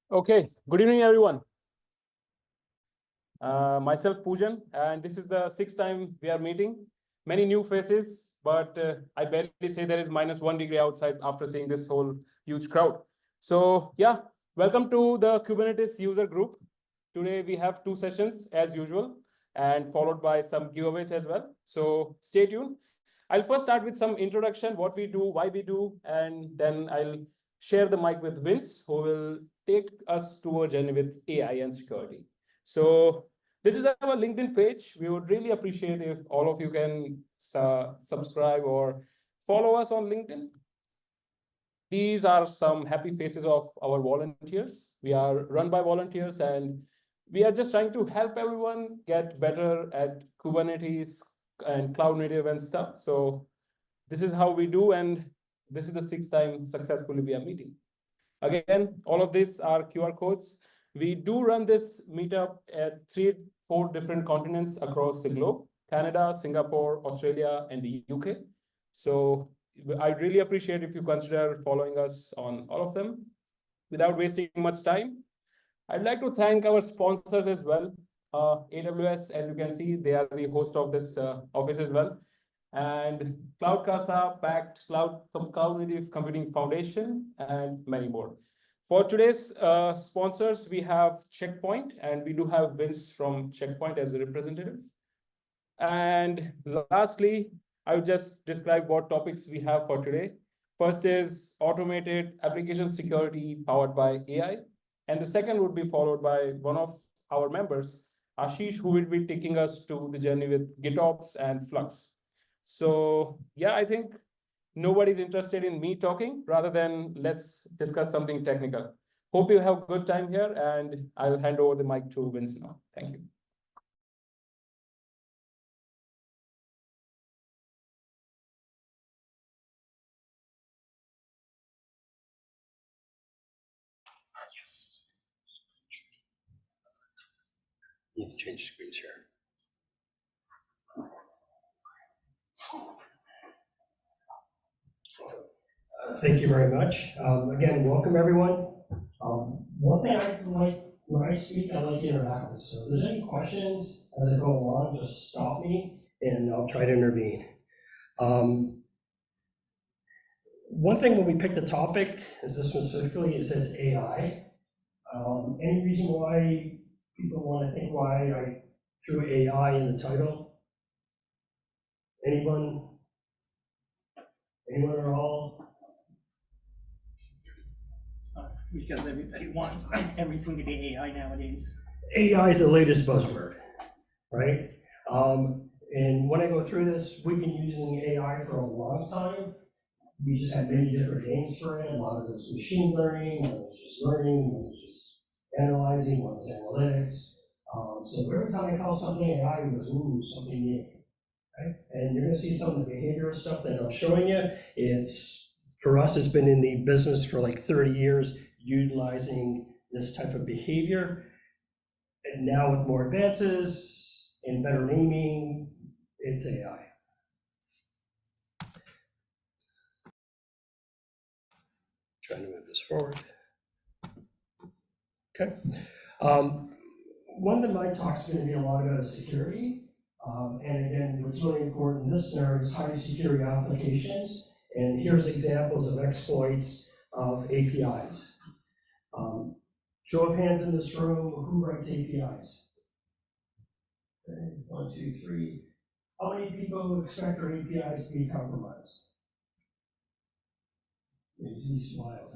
Okay, good evening, everyone. Myself, Poojan, and this is the sixth time we are meeting. Many new faces, but I barely say there is -1 degree outside after seeing this whole huge crowd. So, yeah, welcome to the Kubernetes user group. Today we have two sessions as usual, and followed by some giveaways as well. So, stay tuned. I'll first start with some introduction, what we do, why we do, and then I'll share the mic with Vince, who will take us to a journey with AI and security. So this is our LinkedIn page. We would really appreciate if all of you can subscribe or follow us on LinkedIn. These are some happy faces of our volunteers. We are run by volunteers, and we are just trying to help everyone get better at Kubernetes and cloud native and stuff. So this is how we do, and this is the sixth time successfully we are meeting. Again, all of these are QR codes. We do run this meetup at 4 different continents across the globe: Canada, Singapore, Australia, and the UK. So I'd really appreciate if you consider following us on all of them. Without wasting much time, I'd like to thank our sponsors as well. AWS, as you can see, they are the host of this office as well. And CloudCasa, Pact, Cloud Native Computing Foundation, and many more. For today's sponsors, we have Checkpoint, and we do have Vince from Checkpoint as a representative. And lastly, I would just describe what topics we have for today. First is automated application security powered by AI. And the second would be followed by one of our members, Ashish, who will be taking us to the journey with GitOps and Flux. So yeah, I think nobody's interested in me talking, rather than let's discuss something technical. Hope you have a good time here, and I'll hand over the mic to Vince now. Thank you. Yes. Need to change screens here. Thank you very much. Again, welcome everyone. One thing I like when I speak, I like interactive. So if there's any questions as I go along, just stop me and I'll try to intervene. One thing when we pick the topic, is this one specifically, it says AI. Any reason why people want to think why I threw AI in the title? Anyone? Anyone at all? Because everybody wants everything to be AI nowadays. AI is the latest buzzword, right? And when I go through this, we've been using AI for a long time. We just had many different names for it. A lot of it was machine learning, one was just learning, one was just analyzing, one was analytics. So every time I call something AI, it was, ooh, something new, right? And you're gonna see some of the behavioral stuff that I'm showing you. For us, it's been in the business for like 30 years, utilizing this type of behavior. And now with more advances and better naming, it's AI. Trying to move this forward. Okay. One of my talks is going to be a lot about security. And again, what's really important in this scenario is how you secure your applications. And here's examples of exploits of APIs. Show of hands in this room, who writes APIs? Okay, 1, 2, 3. How many people expect their APIs to be compromised? He smiles,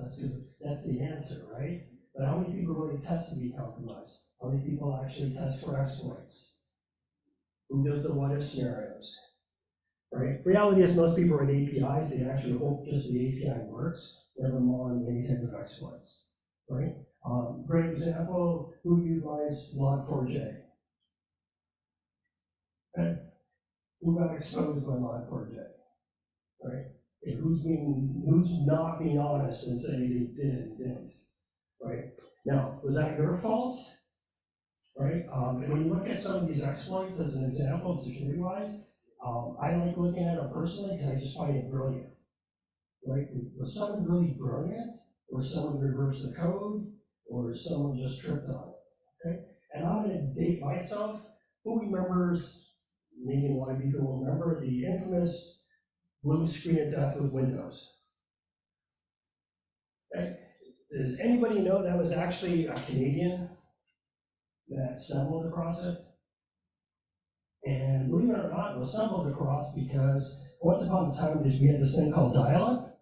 that's the answer, right? But how many people really test to be compromised? How many people actually test for exploits? Who does the what if scenarios? Right? Reality is most people write APIs, they actually hope just the API works, rather than on any type of exploits. Right? Great example, who utilized Log4j? Okay. Who got exposed by Log4j? Right? And who's not being honest and saying they did and didn't? Right? Now, was that your fault? Right? When you look at some of these exploits as an example, security-wise, I like looking at it personally because I just find it brilliant. Right? Was someone really brilliant? Or someone reversed the code? or someone just tripped on it, okay? And I'm gonna date myself. Who remembers, maybe a lot of people will remember, the infamous blue screen of death with Windows? Okay? Does anybody know that was actually a Canadian that stumbled across it? And believe it or not, it was stumbled across because once upon a time we had this thing called dial-up,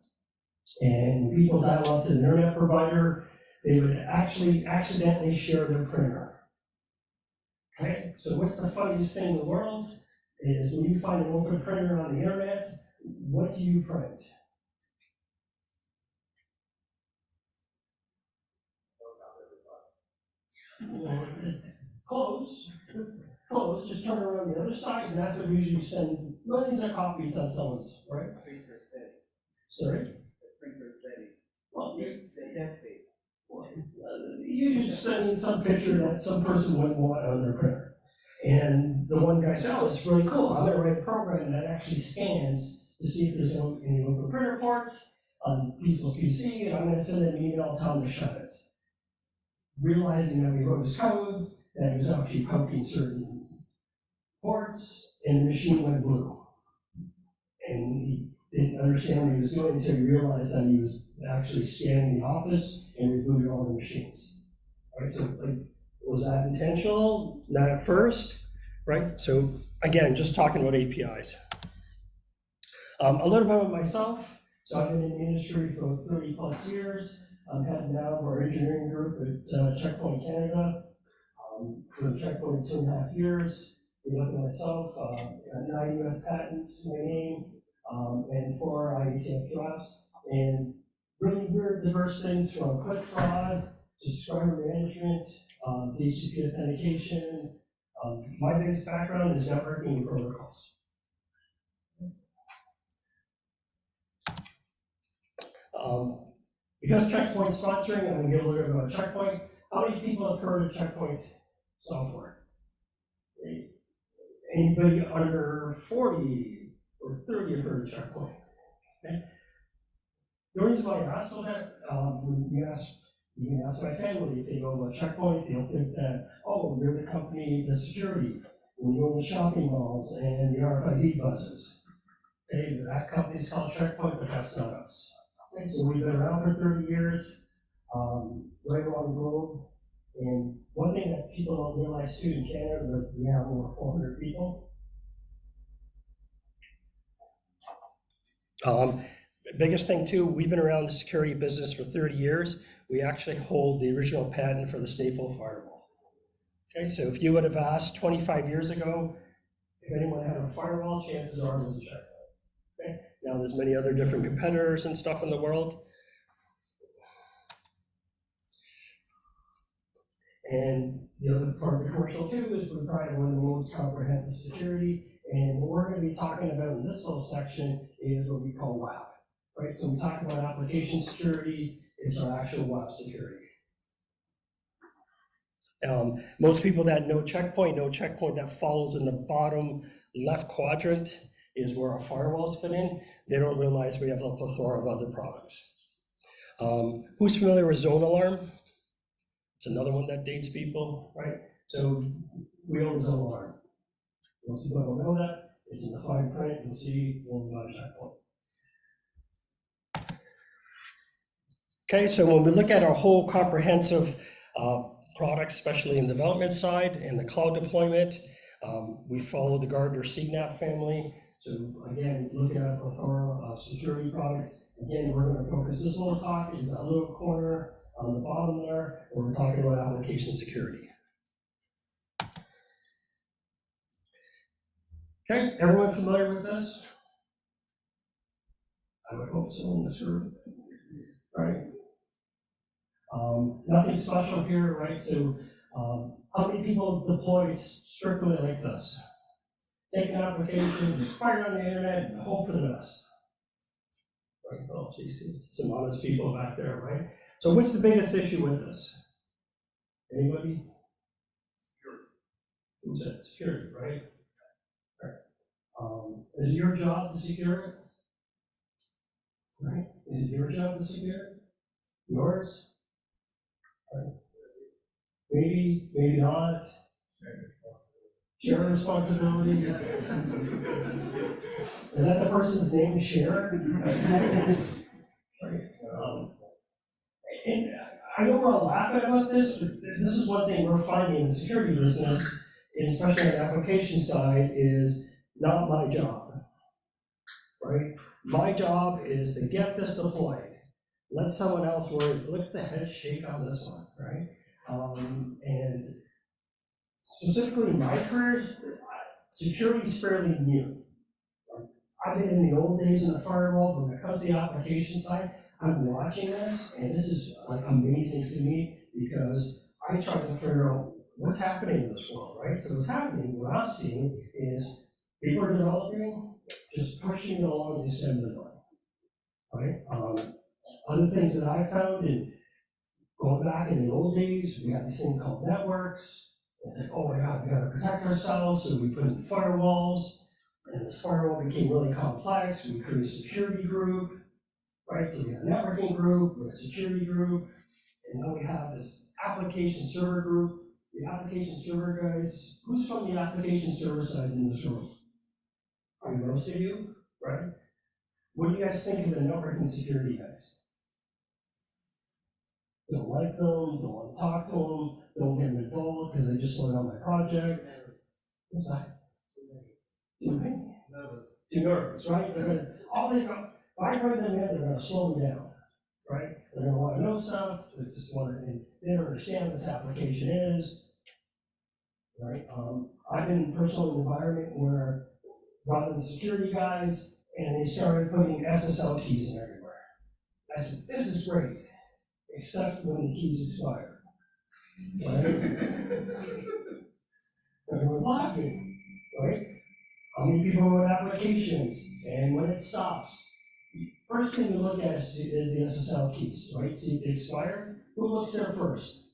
and when people dial up to the internet provider, they would actually accidentally share their printer. Okay, so what's the funniest thing in the world is when you find an open printer on the internet, what do you print? Well, close, close, just turn around the other side, and that's what usually send millions of copies on someone's, right? Printer setting. Sorry? The printer setting. Well, The test page. you just send in some picture that some person would want on their printer. And the one guy said, oh, it's really cool. I'm gonna write a program that actually scans to see if there's any open printer ports on people's PC, and I'm gonna send an email telling them to shut it. Realizing that we wrote his code, that he was actually poking certain ports, and the machine went blue. And he didn't understand what he was doing until he realized that he was actually scanning the office and rebooted all the machines. Right, so like, was that intentional? Not at first, right? So again, just talking about APIs. A little bit about myself. So I've been in the industry for 30 plus years. I'm head now of our engineering group at Checkpoint Canada. For Checkpoint 2.5 years. You look at myself, got 9 US patents to my name, and 4 IETF drafts, and really weird diverse things from click fraud to subscriber management, DHCP authentication. My biggest background is networking protocols. Because Checkpoint's sponsoring, I'm going to give a little bit about Checkpoint. How many people have heard of Checkpoint software? Anybody under 40 or 30 have heard of Checkpoint? Okay. The reason why I ask that, when you can ask my family if they know about Checkpoint, they'll think that, oh, you're the company, the security, when you go to shopping malls and the RFID buses. Okay, that company's called Checkpoint, but that's not us. Okay, so we've been around for 30 years, right around the globe. And one thing that people don't realize too in Canada, that we have over 400 people. Biggest thing too, we've been around the security business for 30 years. We actually hold the original patent for the stateful firewall. Okay, so if you would have asked 25 years ago if anyone had a firewall, chances are it was a Checkpoint. Okay, now there's many other different competitors and stuff in the world. And the other part of the commercial too is we provide one of the most comprehensive security. And what we're going to be talking about in this little section is what we call WAP. Right? So when we talk about application security, it's our actual WAP security. Most people that know Checkpoint that falls in the bottom left quadrant is where our firewalls fit in. They don't realize we have a plethora of other products. Who's familiar with Zone Alarm? It's another one that dates people, right? So we own Zone Alarm. Most people don't know that. It's in the fine print. You'll see when we go to Checkpoint. Okay, so when we look at our whole comprehensive product, especially in the development side and the cloud deployment, we follow the Gardner CNAP family. So again, looking at a plethora of security products. Again, we're going to focus this little talk is that little corner on the bottom there, where we're talking about application security. Okay, everyone familiar with this? I would hope so in this group, right? Nothing special here, right? So how many people deploy strictly like this? Take an application, just fire it on the internet, and hope for the best. Right? Oh, geez, some honest people back there, right? So what's the biggest issue with this? Anybody? Security. Who said security, right? Is it your job to secure it? Right? Is it your job to secure it? Yours? Right? Maybe, maybe not. Share responsibility. Is that the person's name, Share? Right. And I know we're all laughing about this, but this is one thing we're finding in the security business, especially on the application side, is not my job, right? My job is to get this deployed. Let someone else worry. Look at the head shake on this one, right? And specifically in my career, security is fairly new. I've been in the old days in the firewall, but when it comes to the application side, I'm watching this, and this is like amazing to me because I try to figure out what's happening in this world, right? So what's happening, what I'm seeing is people are developing, just pushing it along the assembly line, right? Other things that I found in going back in the old days, we had this thing called networks. It's like, oh my God, we gotta protect ourselves, so we put in firewalls, and this firewall became really complex. We created a security group, right? So we had a networking group, we had a security group, and now we have this application server group. The application server guys, who's from the application server side in this room? Are most of you, right? What do you guys think of the networking security guys? Don't like them, don't want to talk to them, don't get them involved because they just slow down my project. What's that? Too many. Too nervous, right? They're gonna, all they got, if I bring them in, they're gonna slow me down, right? They're gonna want to know stuff, they just want to, and they don't understand what this application is, right? I've been personally in an environment where brought in the security guys and they started putting SSL keys in everywhere. I said, this is great, except when the keys expire, right? Everyone's laughing, right? How many people wrote applications, and when it stops, first thing you look at is the SSL keys, right? See if they expire. Who looks there first?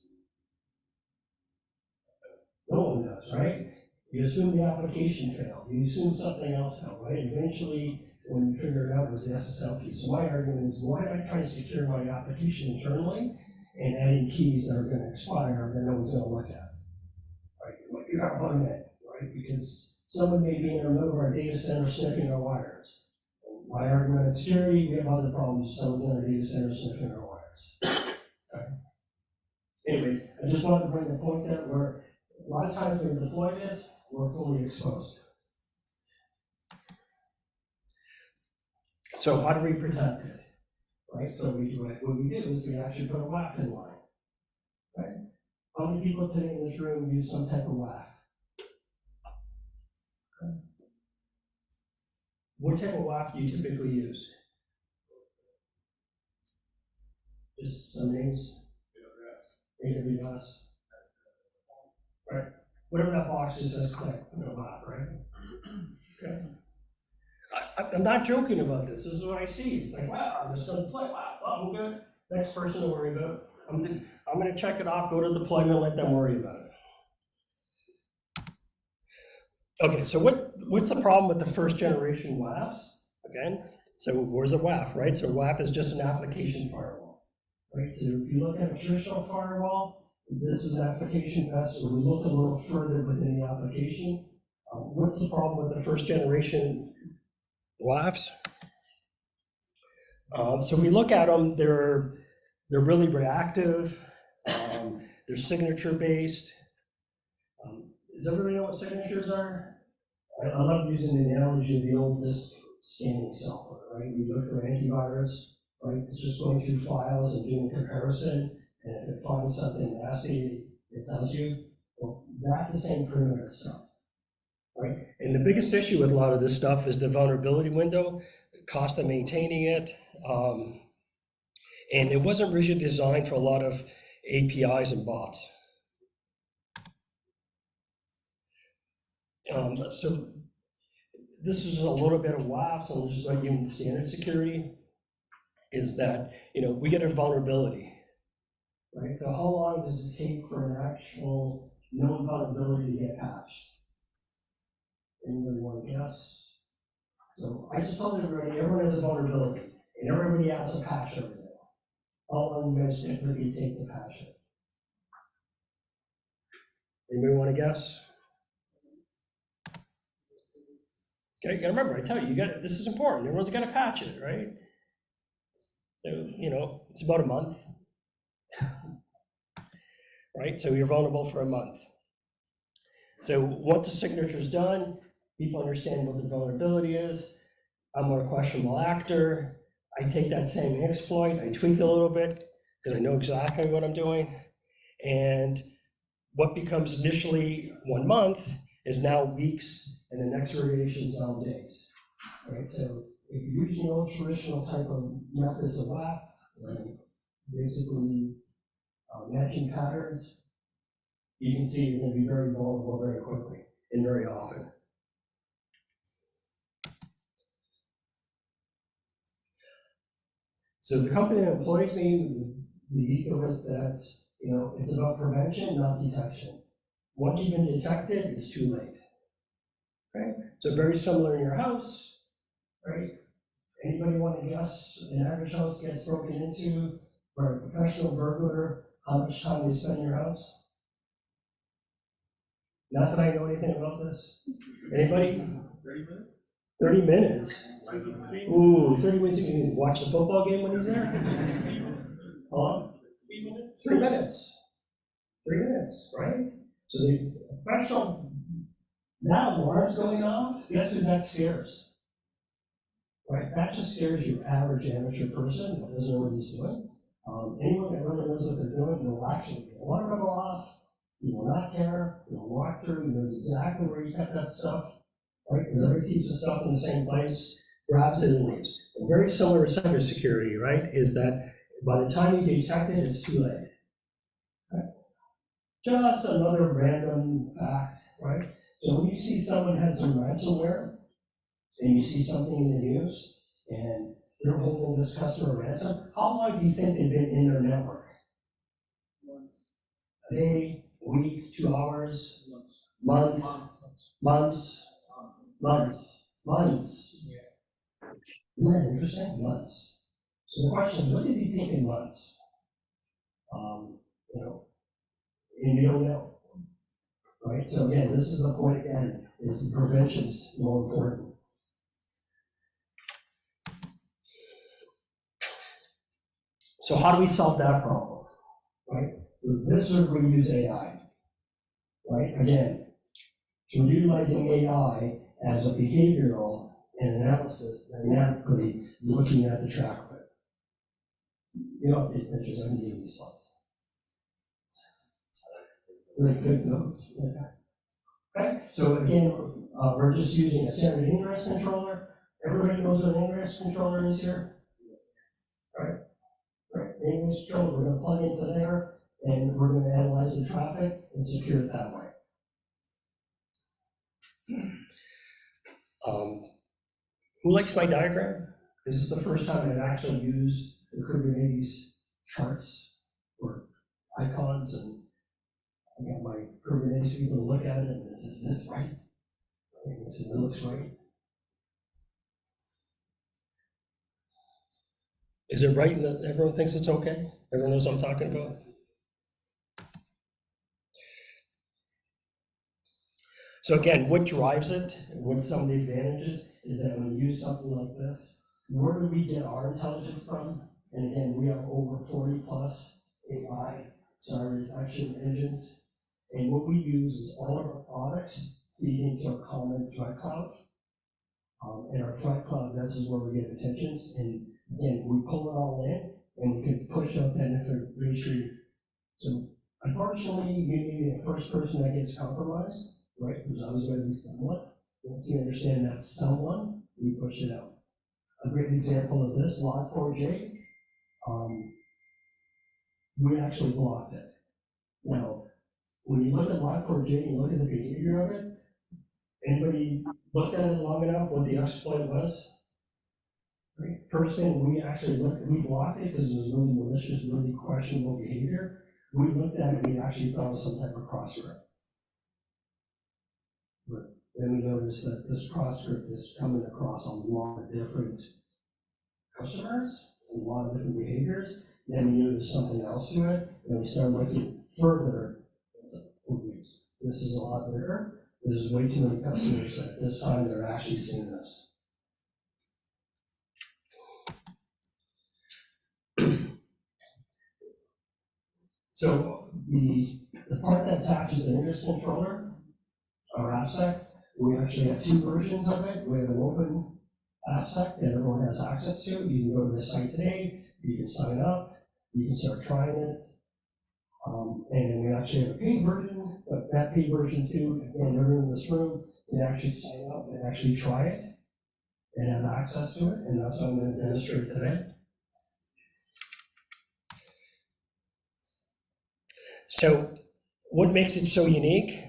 No one does, right? You assume the application failed. You assume something else failed, right? Eventually, when you figure it out, it was the SSL key. So my argument is, why am I trying to secure my application internally and adding keys that are going to expire that no one's going to look at? Right? You got to bug that, right? Because someone may be in the middle of our data center sniffing our wires. My argument in security, we have other problems if someone's in our data center sniffing our wires. Okay. Anyways, I just wanted to bring the point there where a lot of times when we deploy this, we're fully exposed. So how do we protect it? Right? So what we do is we actually put a WAF in line. Right? How many people today in this room use some type of WAF? Okay. What type of WAF do you typically use? Just some names? AWS. Right? Whatever that box just says click, no WAF, right? Okay. I'm not joking about this. This is what I see. It's like, wow, I'm just going to deploy. Wow, I'm good. Next person to worry about. I'm going to check it off, go to deployment, let them worry about it. Okay, so what's the problem with the first generation WAFs? Again, so where's a WAF, right? So WAF is just an application firewall, right? So if you look at a traditional firewall, this is an application bus, so we look a little further within the application. What's the problem with the first generation WAFs? So we look at them, they're really reactive, they're signature based. Does everybody know what signatures are? I love using the analogy of the old disk scanning software, right? We look for antivirus, right? It's just going through files and doing comparison, and if it finds something nasty, it tells you. Well, that's the same perimeter stuff. Right? And the biggest issue with a lot of this stuff is the vulnerability window, the cost of maintaining it, and it wasn't really designed for a lot of APIs and bots. So this is a little bit of WAF, so just like in standard security, is that we get a vulnerability, right? So how long does it take for an actual known vulnerability to get patched? Anybody want to guess? So I just told everybody, everyone has a vulnerability, and everybody has to patch everything. How long do you guys typically take to patch it? Anybody want to guess? Okay, you gotta remember, I tell you, this is important, everyone's gotta patch it, right? So, it's about a month. Right, so you're vulnerable for a month. So once the signature's done, people understand what the vulnerability is. I'm a questionable actor. I take that same exploit, I tweak a little bit, because I know exactly what I'm doing. And what becomes initially 1 month is now weeks, and the next variation is now days. Right, so if you're using old traditional type of methods of WAP, basically matching patterns, you can see you're going to be very vulnerable very quickly and very often. So the company that employs me, the ethos that it's about prevention, not detection. Once you've been detected, it's too late. Okay, so very similar in your house, right? Anybody want to guess an average house gets broken into by a professional burglar? How much time they spend in your house? Not that I know anything about this. Anybody? 30 minutes? 30 minutes? Ooh, 30 minutes, you can watch the football game when he's there? How long? 3 minutes. 3 minutes, right? So the professional, now alarm's going off, guess who that scares? Right, that just scares your average amateur person that doesn't know what he's doing. Anyone that really knows what they're doing will actually alarm will go off. He will not care. He'll walk through. He knows exactly where you kept that stuff. Right, because everybody keeps the stuff in the same place, grabs it and leaves. And very similar to cybersecurity, right? Is that by the time you detect it, it's too late. Right? Just another random fact, right? So when you see someone has some ransomware, and you see something in the news, and they're holding this customer ransom, how long do you think they've been in their network? A day, a week, 2 hours, month, months, months. Isn't that interesting? Months. So the question is, what did he think in months? And you don't know, right? So again, this is the point again, is the prevention's more important. So how do we solve that problem, right? So this is where we use AI, right? Again, so we're utilizing AI as a behavioral and analysis, dynamically looking at the track of it. You don't take pictures, I can give you these slides. Really good notes. Yeah. Okay, so again, we're just using a standard ingress controller. Everybody knows what an ingress controller is here? Right? Right, ingress controller, we're going to plug into there, and we're going to analyze the traffic and secure it that way. Who likes my diagram? This is the first time I've actually used the Kubernetes charts or icons, and I got my Kubernetes people to look at it, and it says, "That's right." And it says, "It looks right." Is it right that everyone thinks it's okay? Everyone knows what I'm talking about? So again, what drives it, and what's some of the advantages, is that when you use something like this, where do we get our intelligence from? And again, we have over 40 plus AI cyber detection engines. And what we use is all of our products feed into a common threat cloud. And our threat cloud, this is where we get intentions. And again, we pull it all in, and we can push out that information. So unfortunately, you may be the first person that gets compromised. Right, there's always going to be someone. Once you understand that someone, we push it out. A great example of this, Log4j, we actually blocked it. Now, when you look at Log4j and you look at the behavior of it, anybody looked at it long enough what the exploit was? Right? First thing, we actually we blocked it because it was really malicious, really questionable behavior. We looked at it, we actually found some type of cross-script. But then we noticed that this cross-script is coming across a lot of different customers, a lot of different behaviors. Then we knew there's something else to it, and we started looking further. This is a lot bigger. There's way too many customers at this time that are actually seeing this. So the part that attaches the ingress controller, our AppSec, we actually have two versions of it. We have an open AppSec that everyone has access to. You can go to the site today, you can sign up, you can start trying it. And we actually have a paid version, but that paid version too, again, everyone in this room can actually sign up and actually try it and have access to it, and that's what I'm going to demonstrate today. So what makes it so unique?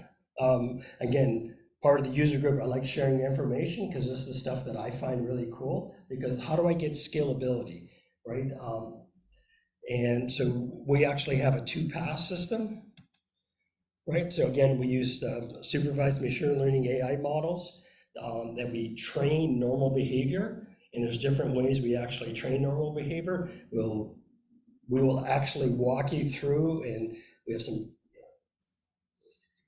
Again, part of the user group, I like sharing information because this is the stuff that I find really cool, because how do I get scalability, right? And so we actually have a 2-pass system, right? So again, we used supervised machine learning AI models that we train normal behavior, and there's different ways we actually train normal behavior. We will actually walk you through, and we have some,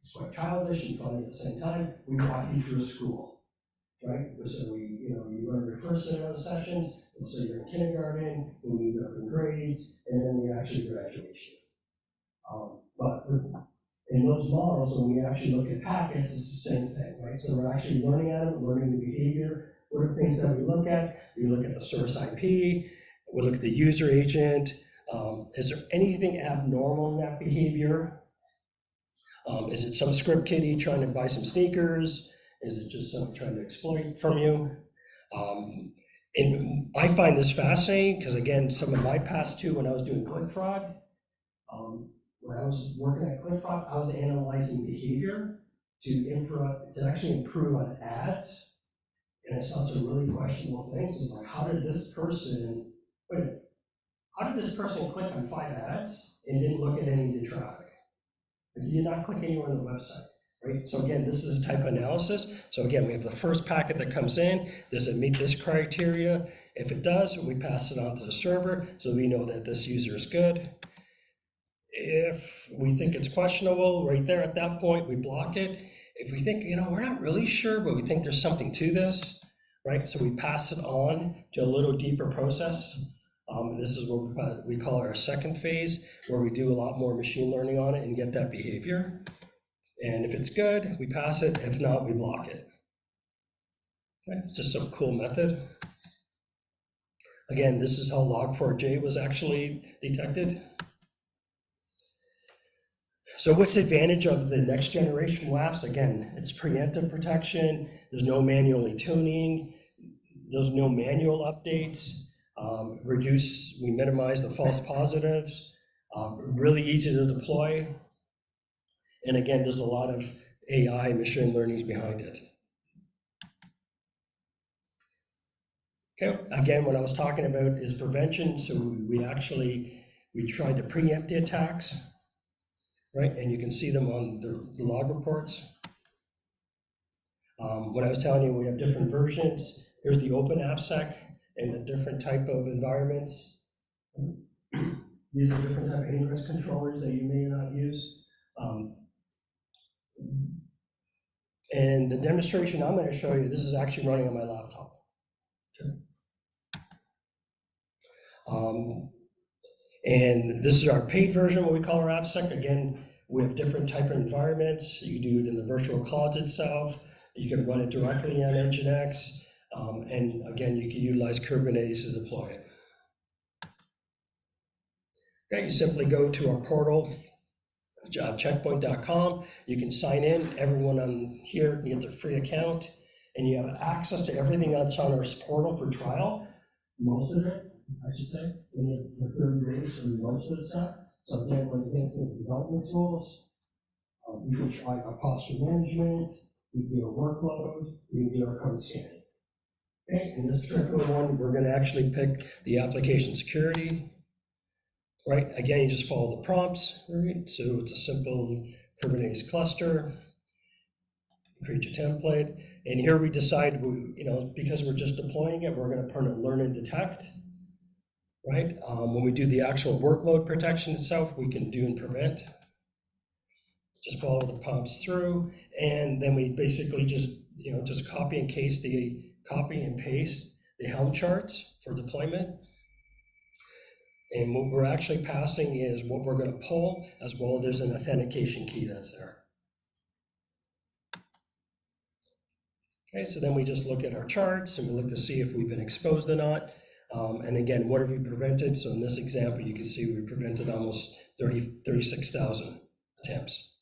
it's quite childish and funny at the same time. We walk you through a school, right? So you run your first set of sessions, so you're in kindergarten, we move up in grades, and then we actually graduation. But in those models, when we actually look at packets, it's the same thing, right? So we're actually learning at them, learning the behavior. What are the things that we look at? We look at the source IP, we look at the user agent. Is there anything abnormal in that behavior? Is it some script kiddie trying to buy some sneakers? Is it just someone trying to exploit from you? And I find this fascinating because, again, some of my past too, when I was doing click fraud, when I was working at click fraud, I was analyzing behavior to actually improve on ads. And I saw some really questionable things. It's like, how did this person click on 5 ads and didn't look at any of the traffic? He did not click anywhere on the website, right? So again, this is a type of analysis. So again, we have the first packet that comes in. Does it meet this criteria? If it does, we pass it on to the server so we know that this user is good. If we think it's questionable, right there at that point, we block it. If we think, we're not really sure, but we think there's something to this, right? So we pass it on to a little deeper process. This is what we call our second phase, where we do a lot more machine learning on it and get that behavior. And if it's good, we pass it. If not, we block it. Okay, it's just some cool method. Again, this is how log4j was actually detected. So what's the advantage of the next generation WAPs? Again, it's preemptive protection. There's no manually tuning. There's no manual updates. We minimize the false positives. Really easy to deploy. And again, there's a lot of AI machine learning behind it. Okay, again, what I was talking about is prevention. So we tried to preempt the attacks, right? And you can see them on the log reports. What I was telling you, we have different versions. Here's the open AppSec and the different type of environments. These are different type of ingress controllers that you may not use. And the demonstration I'm going to show you, this is actually running on my laptop. Okay. And this is our paid version, what we call our AppSec. Again, we have different type of environments. You can do it in the virtual clouds itself. You can run it directly on Nginx. And again, you can utilize Kubernetes to deploy it. Okay, you simply go to our portal, checkpoint.com. You can sign in. Everyone on here can get their free account, and you have access to everything that's on our portal for trial. Most of it, I should say, for 30 days for most of the stuff. So again, when you get into the development tools, you can try our posture management, you can do a workload, you can do our code scanning. Okay, in this particular one, we're going to actually pick the application security. Right, again, you just follow the prompts, right? So it's a simple Kubernetes cluster. Create your template, and here we decide, because we're just deploying it, we're going to put a learn and detect, right? When we do the actual workload protection itself, we can do and prevent. just follow the prompts through, and then we basically just, just copy and paste the Helm charts for deployment. And what we're actually passing is what we're going to pull, as well as there's an authentication key that's there. Okay, so then we just look at our charts and we look to see if we've been exposed or not. And again, what have we prevented? So in this example, you can see we prevented almost 36,000 attempts.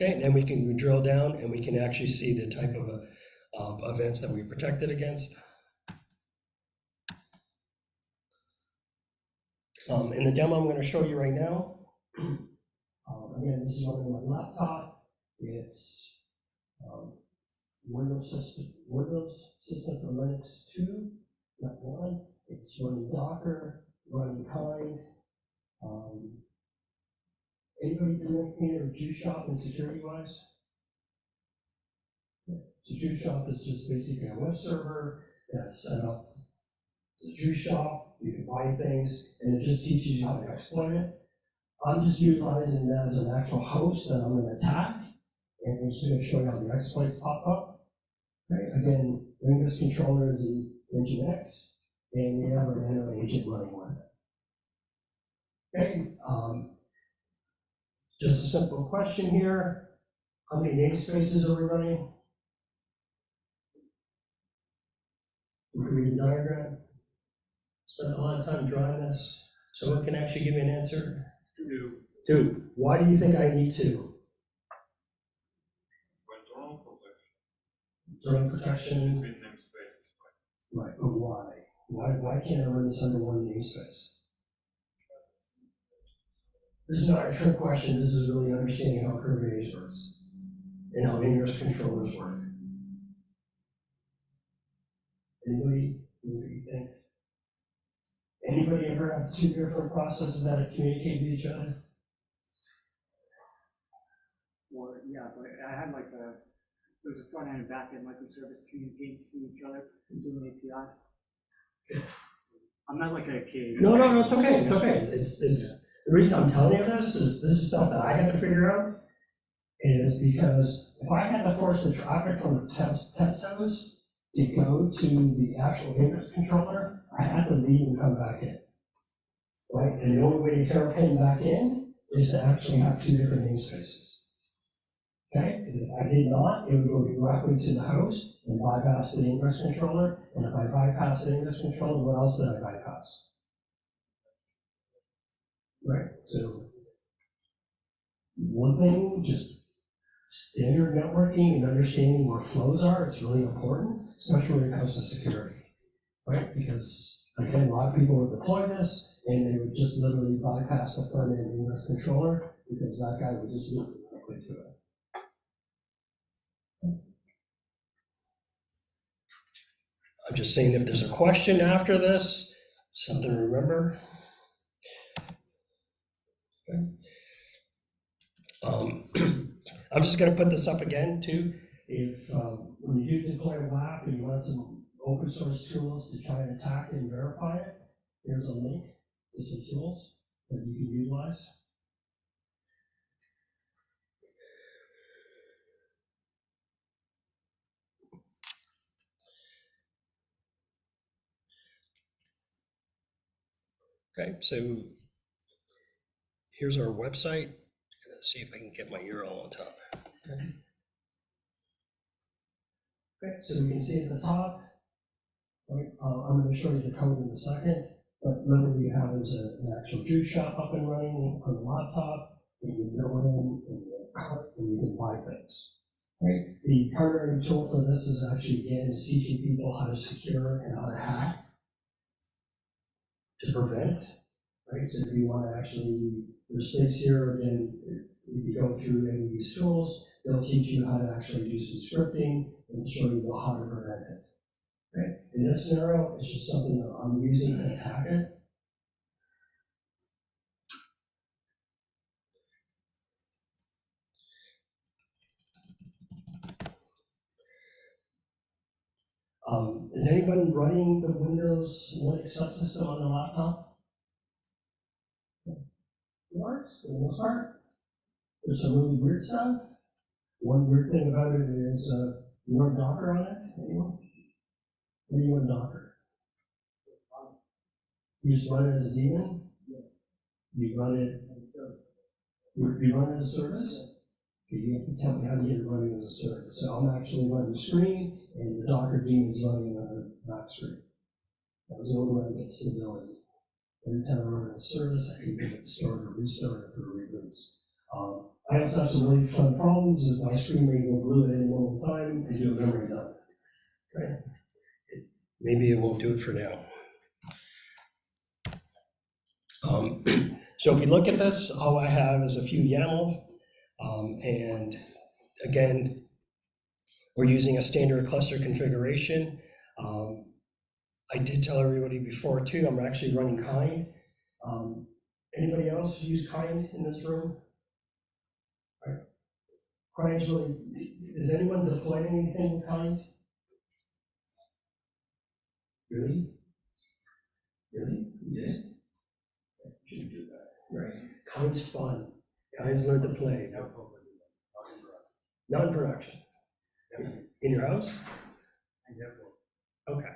Okay, and then we can drill down and we can actually see the type of events that we protected against. In the demo I'm going to show you right now, again, this is on my laptop. It's Windows system for Linux 2, not 1. It's running Docker, running Kind. Anybody do anything or Juice Shop and security-wise? So Juice Shop is just basically a web server that's set up. It's a Juice Shop, you can buy things, and it just teaches you how to exploit it. I'm just utilizing that as an actual host that I'm going to attack, and I'm just going to show you how the exploits pop up. Okay, again, Windows controller is in Mgmt, and we have our nano agent running with it. Okay, just a simple question here. How many namespaces are we running? You can read the diagram. Spent a lot of time drawing this, so it can actually give me an answer. 2. 2. Why do you think I need 2? Internal protection. Right, but why? Why can't I run this under one namespace? This is not a trick question. This is really understanding how Kubernetes works and how ingress controllers work. Anybody think? Anybody ever have 2 different processes that communicate with each other? Well, yeah, but I had like there's a front end and back end microservice communicating to each other through an API. I'm not like a kid. No, it's okay. It's okay. It's the reason I'm telling you this is stuff that I had to figure out, is because if I had to force the traffic from the test house to go to the actual ingress controller, I had to leave and come back in. Right? And the only way to hairpin back in is to actually have 2 different namespaces. Okay? Because if I did not, it would go directly to the host and bypass the ingress controller. And if I bypass the ingress controller, what else did I bypass? Right? So, one thing, just standard networking and understanding where flows are, it's really important, especially when it comes to security. Right? Because, again, a lot of people would deploy this, and they would just literally bypass the front end ingress controller, because that guy would just loop directly to it. I'm just saying, if there's a question after this, something to remember. Okay. I'm just going to put this up again too. If when you do deploy a WAF and you want some open source tools to try and attack and verify it, here's a link to some tools that you can utilize. Okay, so here's our website. Let's see if I can get my URL on top. Okay. Okay, so we can see at the top, right, I'm going to show you the code in a second, but remember we have is an actual Juice Shop up and running on the laptop, and you can go in and you can buy things. Right? The primary tool for this is actually, again, is teaching people how to secure and how to hack to prevent. Right? So if you want to actually, there's things here, again, if you go through any of these tools, they'll teach you how to actually do some scripting and show you how to prevent it. Right? In this scenario, it's just something that I'm using to attack it. Is anybody running the Windows Linux subsystem on the laptop? It works for the most part. There's some really weird stuff. One weird thing about it is, you run Docker on it, anyone? What do you run Docker? You just run it as a daemon? You run it, you run it as a service? Okay, you have to tell me how to get it running as a service. So I'm actually running the screen, and the Docker daemon is running on the back screen. That was the only way to get stability. Every time I run a service, I can get it started or restart it through reboots. I also have some really fun problems with my screen reading will glue it in one time and do a memory dump. Okay. Maybe it won't do it for now. So if we look at this, all I have is a few YAML. And again, we're using a standard cluster configuration. I did tell everybody before too, I'm actually running Kind. Anybody else use Kind in this room? Right. Kind's really, is anyone deployed anything with Kind? Really? Really? You did? Should do that. Right. Kind's fun. Kind's learn to play. Not in production. In your house? Okay.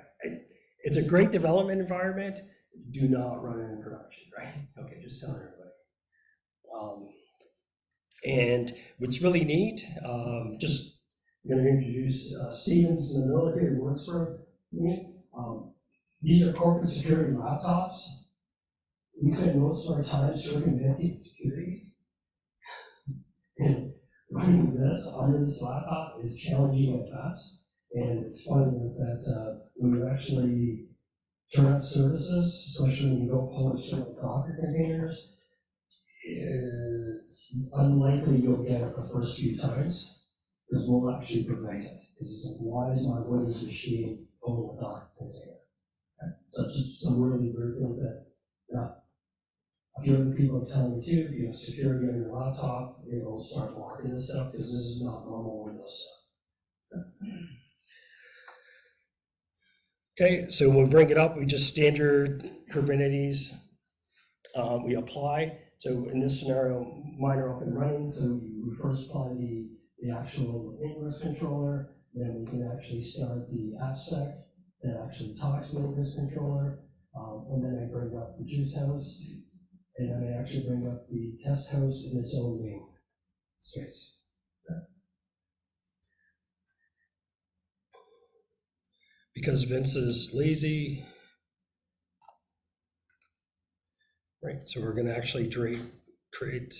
It's a great development environment. Do not run it in production, right? Okay, just telling everybody. And what's really neat, just I'm going to introduce Stevens in the middle here, who works for me. These are corporate security laptops. We spend most of our time circumventing security. And running this on this laptop is challenging at best. And it's funny is that when you actually turn up services, especially when you go publish to Docker containers, it's unlikely you'll get it the first few times, because we'll actually prevent it. Because it's like, why is my Windows machine pulling a Docker container? Okay. So it's just some really weird things that a few other people have told me too. If you have security on your laptop, it'll start blocking this stuff, because this is not normal Windows stuff. Okay, so when we bring it up, we just standard Kubernetes, we apply. So in this scenario, mine are up and running, so we first apply the actual ingress controller, then we can actually start the AppSec that actually talks to the ingress controller, and then I bring up the juice house, and then I actually bring up the test house in its own name space. Because Vince is lazy, right? So we're going to actually create,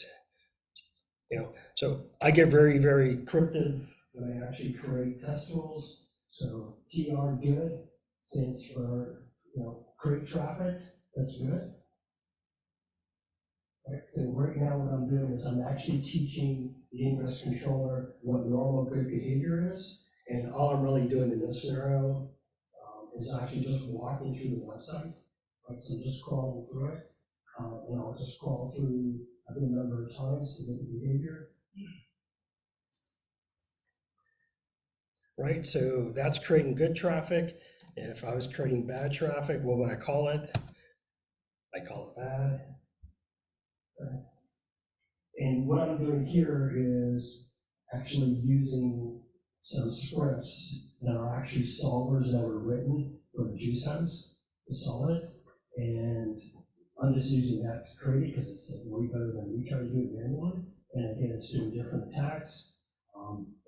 so I get very, very cryptic when I actually create test tools. So TR good stands for, create traffic, that's good. Right, so right now what I'm doing is I'm actually teaching the ingress controller what normal good behavior is. And all I'm really doing in this scenario is actually just walking through the website. Right, so just crawling through it. And I'll just crawl through a good number of times to get the behavior. Right, so that's creating good traffic. If I was creating bad traffic, what would I call it? I call it bad. Right. And what I'm doing here is actually using some scripts that are actually solvers that were written for the juice house to solve it. And I'm just using that to create it because it's way better than me trying to do it manually. And again, it's doing different attacks.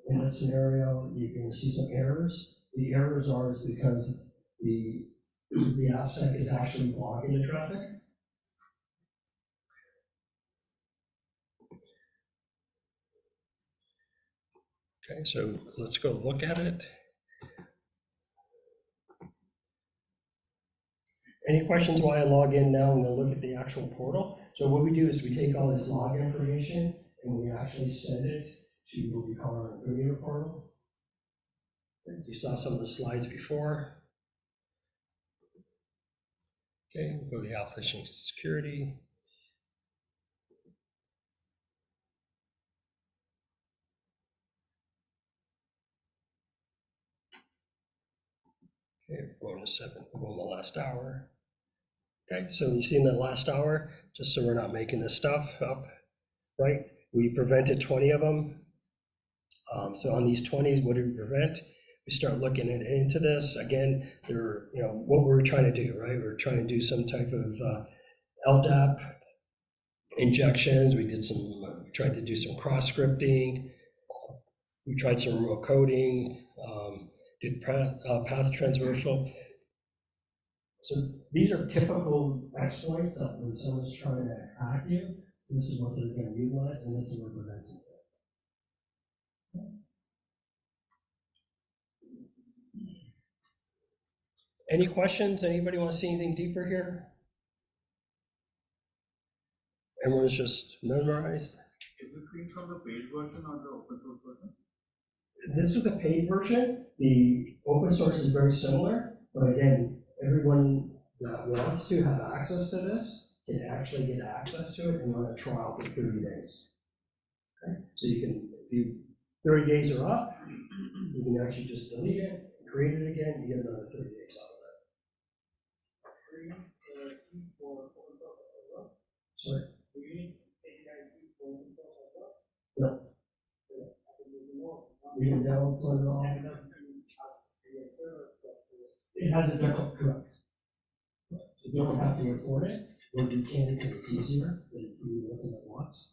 In this scenario, you're going to see some errors. The errors are because the AppSec is actually blocking the traffic. Okay, so let's go look at it. Any questions why I log in now? I'm going to look at the actual portal. So what we do is we take all this log information and we actually send it to what we call our affiliate portal. You saw some of the slides before. Okay, we'll go to the application security. Okay, we're going to 7, we're going to the last hour. Okay, so you see in the last hour, just so we're not making this stuff up, right? We prevented 20 of them. So on these 20s, what did we prevent? We start looking into this. Again, they're, what we're trying to do, right? We're trying to do some type of LDAP injections. We tried to do some cross scripting. We tried some remote coding, did path transversal. So these are typical exploits that when someone's trying to hack you, this is what they're going to utilize, and this is what we're preventing. Any questions? Anybody want to see anything deeper here? Everyone's just memorized. Is this screen from the paid version or the open source version? This is the paid version. The open source is very similar, but again, everyone that wants to have access to this can actually get access to it and run a trial for 30 days. Okay? So you can, if 30 days are up, you can actually just delete it, create it again, you get another 30 days out of it. Sorry? No. You can download it all. It has a different, correct. You don't have to report it, or you can because it's easier than you looking at logs.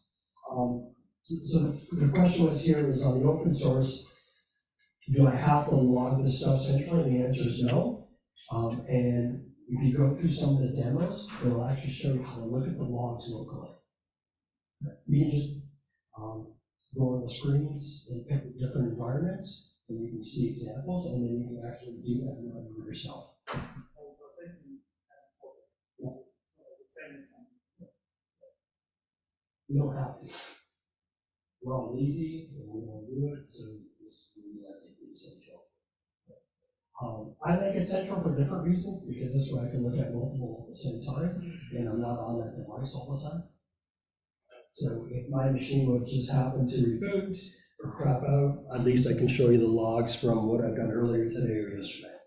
So the question was here is on the open source, do I have to log this stuff centrally? The answer is no. And if you go through some of the demos, it'll actually show you how to look at the logs locally. You can just go on the screens and pick different environments, and you can see examples, and then you can actually do that and run it yourself. You don't have to. We're all lazy and we don't do it, so this really I think is essential. I think it's central for different reasons because this way I can look at multiple at the same time and I'm not on that device all the time. So if my machine would just happen to reboot or crap out, at least I can show you the logs from what I've done earlier today or yesterday.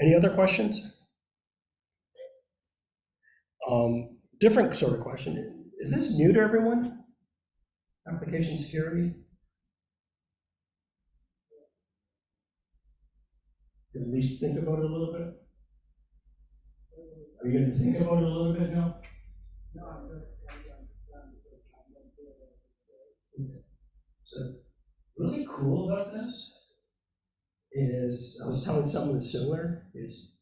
Any other questions? Different sort of question. Is this new to everyone? Application security? At least think about it a little bit. Are you going to think about it a little bit now? So, really cool about this is, I was telling someone similar, is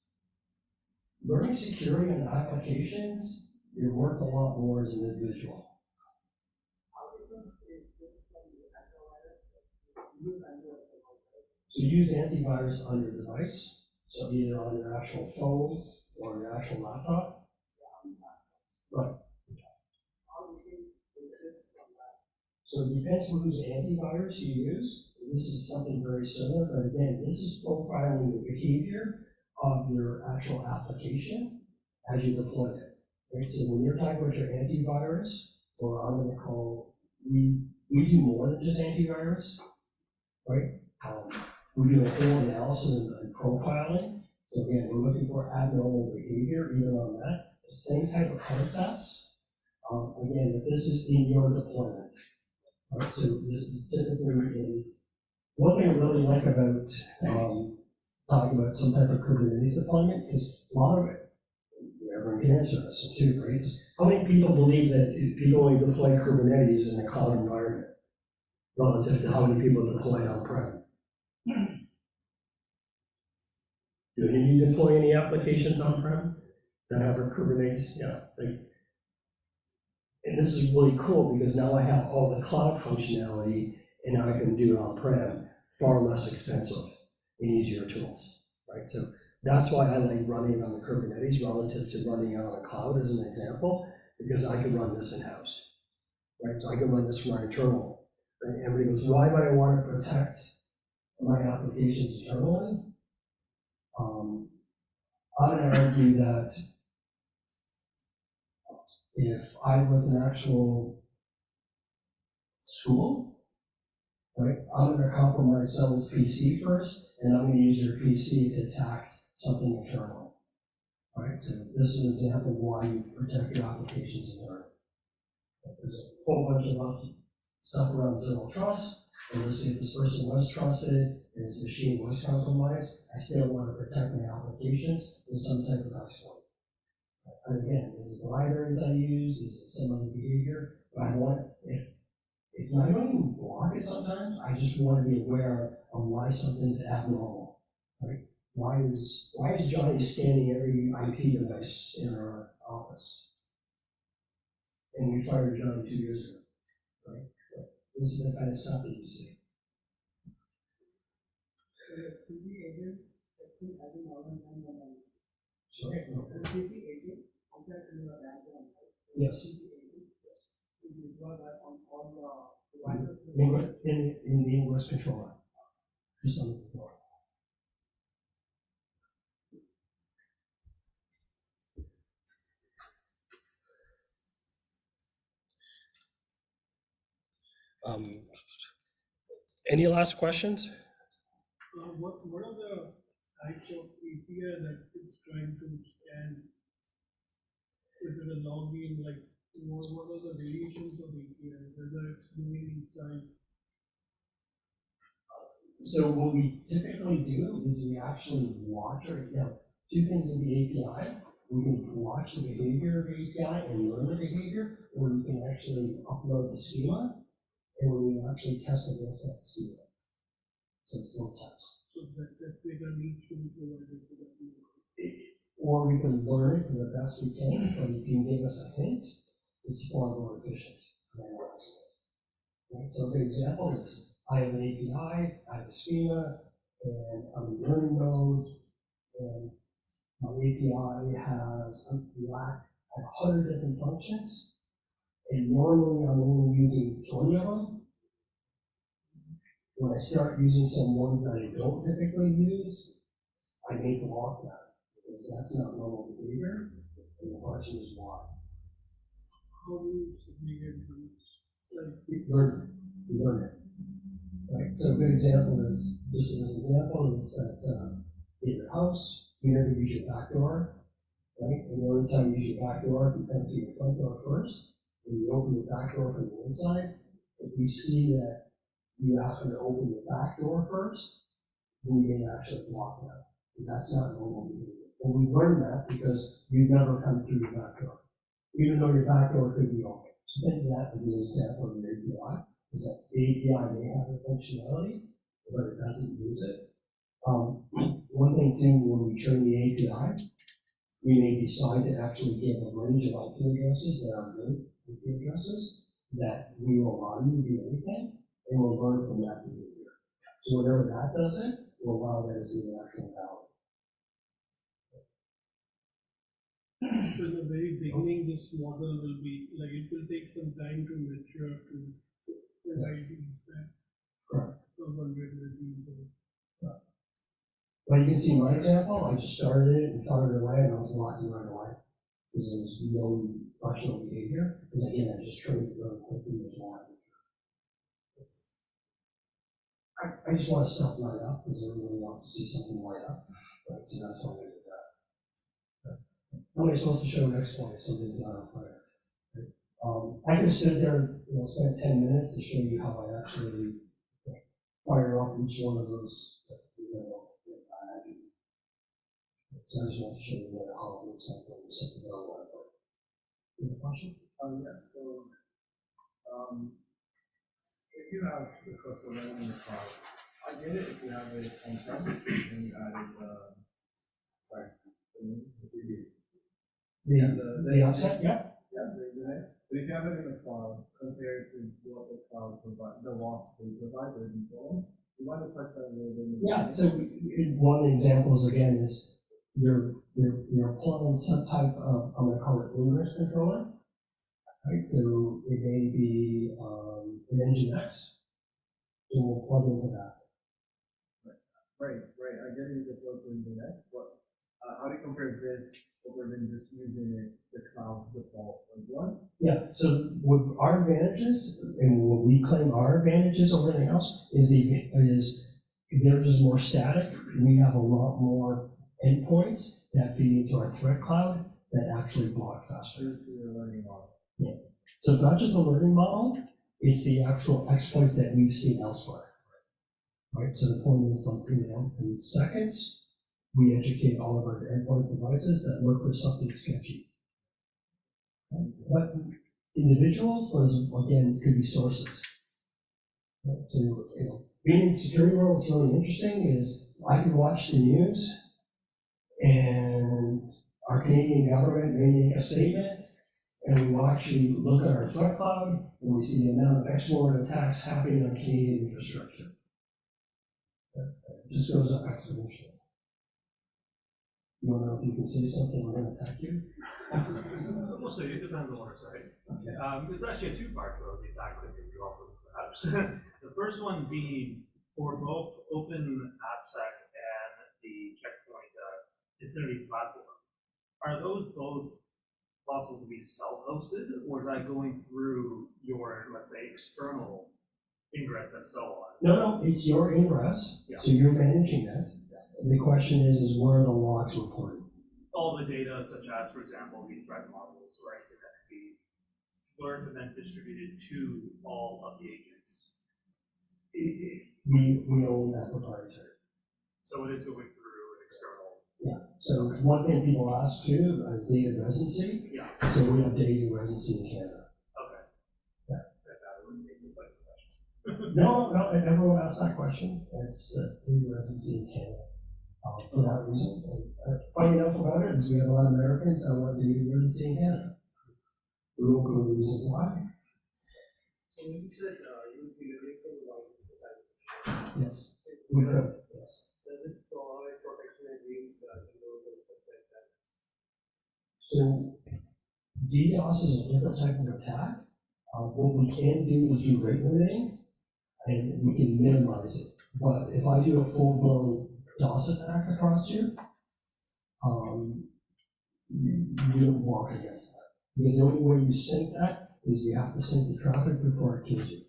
learning security on applications, you're worth a lot more as an individual. So use antivirus on your device, so either on your actual phone or your actual laptop. Right. So it depends on whose antivirus you use. This is something very similar, but again, this is profiling the behavior of your actual application as you deploy it. Right? So when you're talking about your antivirus, or I'm going to call, we do more than just antivirus, right? We do a whole analysis and profiling. So again, we're looking for abnormal behavior even on that. The same type of concepts. Again, but this is in your deployment. Right? So this is typically in, one thing I really like about talking about some type of Kubernetes deployment is a lot of it. Everyone can answer this too, right? How many people believe that people only deploy Kubernetes in a cloud environment relative to how many people deploy on-prem? Do you deploy any applications on-prem that have a Kubernetes? Yeah. And this is really cool because now I have all the cloud functionality and now I can do it on-prem, far less expensive and easier tools, right? So that's why I like running on the Kubernetes relative to running on a cloud as an example, because I can run this in-house, right? So I can run this from our internal. Right? Everybody goes, why would I want to protect my applications internally? I would argue that if I was an actual school, right, I'm going to compromise someone's PC first, and I'm going to use your PC to attack something internal. Right? So this is an example of why you protect your applications internally. There's a whole bunch of other stuff around zero trust, and let's say if this person was trusted, and his machine was compromised, I still want to protect my applications with some type of exploit. And again, is it the libraries I use, is it some other behavior? But I want, if I don't even block it sometimes, I just want to be aware of why something's abnormal, right? Why is Johnny scanning every IP device in our office? And we fired Johnny 2 years ago, right? So this is the kind of stuff that you see. Sorry? Yes. In the ingress controller. Just on the controller. Any last questions? What are the types of API that it's trying to scan? Is it a login, like, what are the variations of API, whether it's moving inside? So what we typically do is we actually watch, or two things in the API. We can watch the behavior of the API and learn the behavior, or we can actually upload the schema, and we actually test against that schema. So it's both types. So that data needs to be provided to the user. Or we can learn it to the best we can, but if you give us a hint, it's far more efficient than us. Right? So a good example is I have an API, I have a schema, and I'm in learning mode, and my API has 100 different functions, and normally I'm only using 20 of them. When I start using some ones that I don't typically use, I may block that, because that's not normal behavior, and the question is why. How do you segregate groups? Like, We learn it. Right, so a good example is, just as an example, is that in your house, you never use your back door, right? And the only time you use your back door, if you come through your front door first, and you open your back door from the inside, if we see that you ask them to open your back door first, we may actually block that, because that's not normal behavior. And we learned that because you've never come through your back door, even though your back door could be open. So think of that as an example of your API, is that the API may have a functionality, but it doesn't use it. One thing too, when we train the API, we may decide to actually give a range of IP addresses that are good IP addresses that we will allow you to do anything, and we'll learn from that behavior. So whatever that doesn't, we'll allow that as being actual valid. so in the very beginning, this model will be, like, it will take some time to mature to provide the exact. Correct. 100 will be the. But you can see my example, I just started it and fired it away, and I was blocking right away, because there was no questionable behavior, because again, I just trained it really quickly with that. I just want stuff light up, because everybody wants to see something light up, right? So that's why I did that. How am I supposed to show an exploit if something's not on fire? Right? I could sit there, spend 10 minutes to show you how I actually fire up each one of those. So I just want to show you how it looks like when you set the bell on. You have a question? Yeah. So, if you have the cluster running in the cloud, I get it if you have it on-prem and you added, The offset, yeah. Yeah, the internet. But if you have it in the cloud compared to what the cloud provides, the WAPs they provide, the default, you want to touch that a little bit. Yeah. So one example is again is you're applying some type of, I'm going to call it ingress controller, right? So it may be an Mgmt, and we'll plug into that. Right. I get it, the plug in the next, but how do you compare this over than just using the cloud's default one? Yeah. So what our advantages and what we claim our advantages over anything else is theirs is more static. We have a lot more endpoints that feed into our threat cloud that actually block faster. Due to the learning model. Yeah. So it's not just the learning model, it's the actual exploits that we've seen elsewhere. Right, so the point is like, in seconds, we educate all of our endpoint devices that look for something sketchy. But individuals was, again, could be sources. Right? So, being in the security world, what's really interesting is I can watch the news and our Canadian government may make a statement, and we actually look at our threat cloud and we see the amount of export attacks happening on Canadian infrastructure. It just goes up exponentially. You want to know if you can say something, we're going to attack you? Well, so it depends on what side. Okay. It's actually two parts of the attack that you offer, perhaps. The first one being for both Open AppSec and the Checkpoint Infinity platform. Are those both possible to be self-hosted, or is that going through your, let's say, external ingress and so on? No, it's your ingress, Yeah. so you're managing that. The question is where are the logs reported? All the data, such as, for example, the threat models, or anything that can be learned and then distributed to all of the agents. We own that proprietary. So it is going through an external. Yeah, so one thing people ask too is data residency. Yeah. So we have data residency in Canada. Okay. Yeah. That eliminates a cycle of questions. No, everyone asks that question. It's data residency in Canada. For that reason. And funny enough about it is we have a lot of Americans that want data residency in Canada. We won't go into the reasons why. So when you said you would be looking for the longest time, Yes, we could, yes. does it provide protection against Windows and stuff like that? So DDoS is a different type of attack. What we can do is do rate limiting, and we can minimize it. But if I do a full-blown DOS attack across you, you don't walk against that. Because the only way you sync that is you have to sync the traffic before it kills you.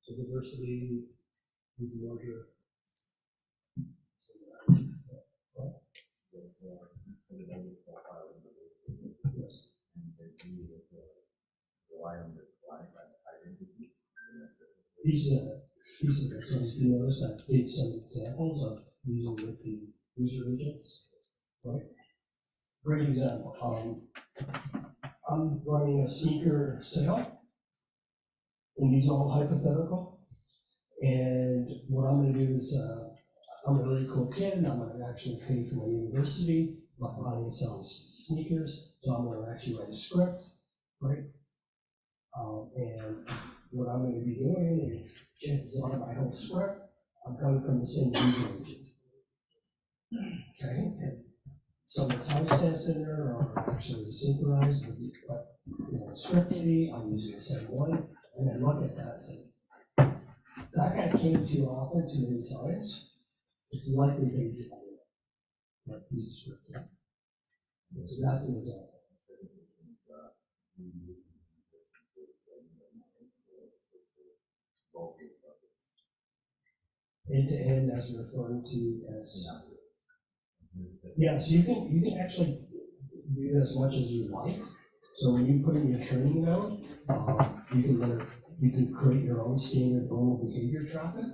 So diversity is larger. Yes. These are some, if you notice, I gave some examples of using with the user agents, right? Great example. I'm running a sneaker sale, and these are all hypothetical. And what I'm going to do is, I'm a really cool kid, and I'm going to actually pay for my university by buying and selling sneakers. So I'm going to actually write a script, right? And what I'm going to be doing is, chances are my whole script, I'm coming from the same user agent. Okay, and some of the timestamps in there are actually synchronized with the script ID. I'm using the same one, and I look at that and say, that guy came too often, too many times. It's likely that he's like use a script. Yeah. So that's an example. End to end, as you're referring to as yeah, so you can actually do as much as you like. So when you put in your training node, you can create your own standard normal behavior traffic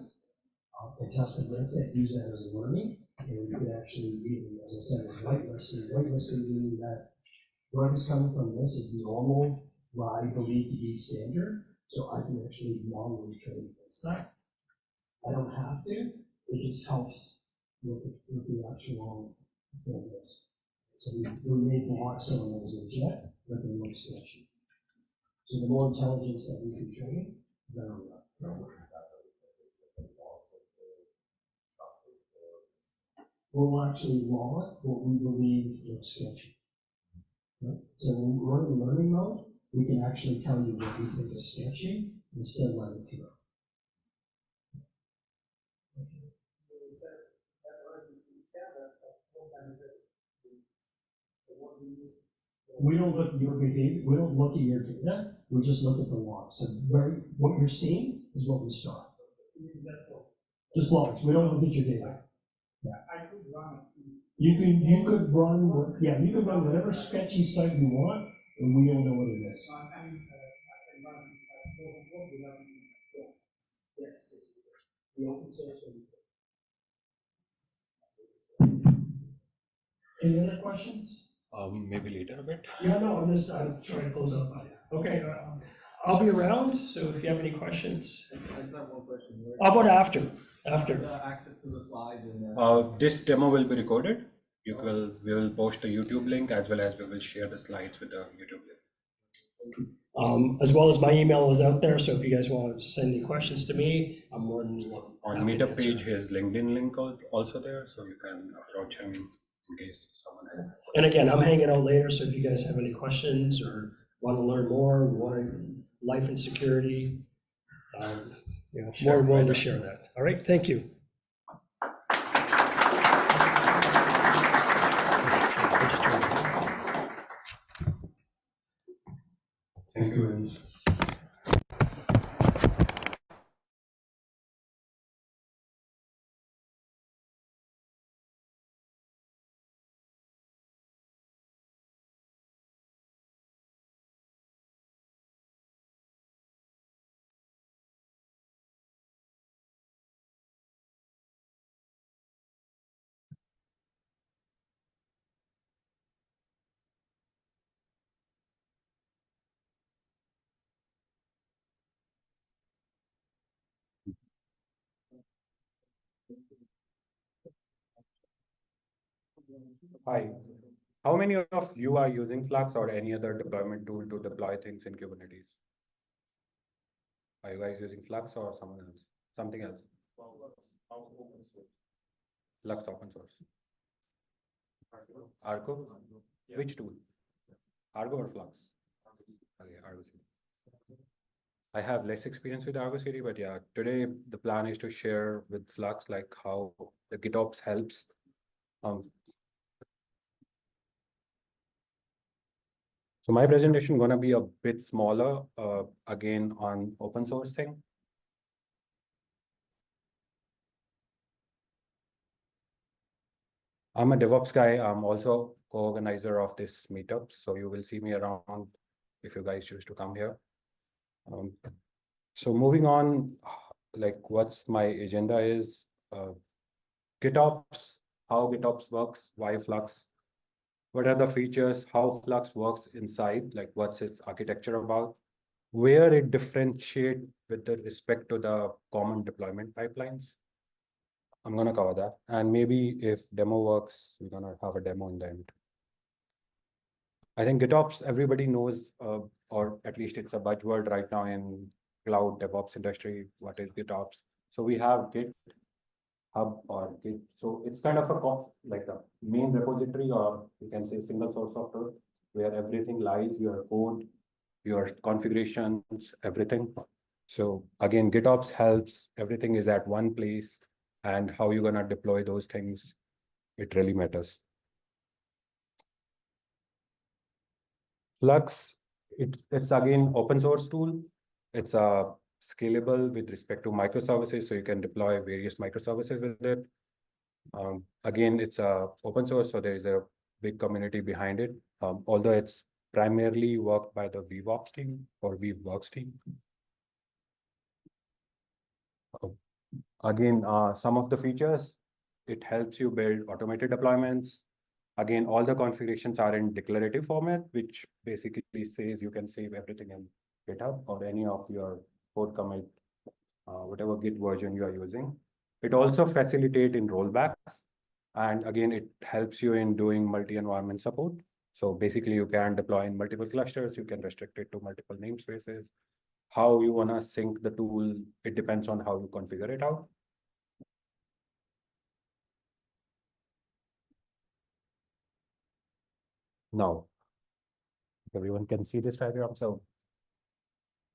and test against it, use that as a learning, and you can actually even, as I said, whitelisting. Whitelisting meaning that whatever's coming from this is normal, what I believe to be standard, so I can actually manually train against that. I don't have to, it just helps with the actual buildings. So we may block some of those legit, but they look sketchy. So the more intelligence that we can train, the better we are. We'll actually log what we believe looks sketchy. Right? So when we're in learning mode, we can actually tell you what we think is sketchy and still let it through. We don't look at your behavior, we don't look at your data, we just look at the logs. So what you're seeing is what we start. Just logs, we don't look at your data. I could run You could run, you could run whatever sketchy site you want, and we don't know what it is. Yes, the open source. Any other questions? Maybe later a bit. Yeah, no, I'm trying to close up. Okay, I'll be around, so if you have any questions. I just have one question. How about after? After. The access to the slides and. This demo will be recorded. We will post a YouTube link as well as we will share the slides with the YouTube link. As well as my email is out there, so if you guys want to send any questions to me, I'm more than welcome. On Meetup page, his LinkedIn link also there, so you can approach him in case someone has. And again, I'm hanging out later, so if you guys have any questions or want to learn more, life and security, more than willing to share that. All right, thank you. Thank you, Vince. Hi. How many of you are using Flux or any other deployment tool to deploy things in Kubernetes? Are you guys using Flux or someone else? Something else? Flux open source. Argo? Which tool? Argo or Flux? Okay, Argo CD. I have less experience with Argo CD, but yeah, today the plan is to share with Flux like how the GitOps helps. So my presentation gonna be a bit smaller, again on open source thing. I'm a DevOps guy. I'm also co-organizer of this meetup, so you will see me around if you guys choose to come here. So moving on, like what's my agenda is GitOps, how GitOps works, why Flux, what are the features, how Flux works inside, like what's its architecture about, where it differentiates with the respect to the common deployment pipelines. I'm gonna cover that. And maybe if demo works, we're gonna have a demo in the end. I think GitOps, everybody knows, or at least it's a buzzword right now in cloud DevOps industry. What is GitOps? So we have GitHub or Git. So it's kind of like a main repository, or you can say single source of truth, where everything lies, your code, your configurations, everything. So again, GitOps helps, everything is at one place, and how you're gonna deploy those things, it really matters. Flux, it's again open source tool. It's scalable with respect to microservices, so you can deploy various microservices with it. Again, it's open source, so there is a big community behind it. Although it's primarily worked by the VWops team or VWorks team. Again, some of the features, it helps you build automated deployments. Again, all the configurations are in declarative format, which basically says you can save everything in GitHub or any of your code commit, whatever Git version you are using. It also facilitates in rollbacks. And again, it helps you in doing multi-environment support. So basically you can deploy in multiple clusters, you can restrict it to multiple namespaces. How you wanna sync the tool, it depends on how you configure it out. Now, everyone can see this diagram. So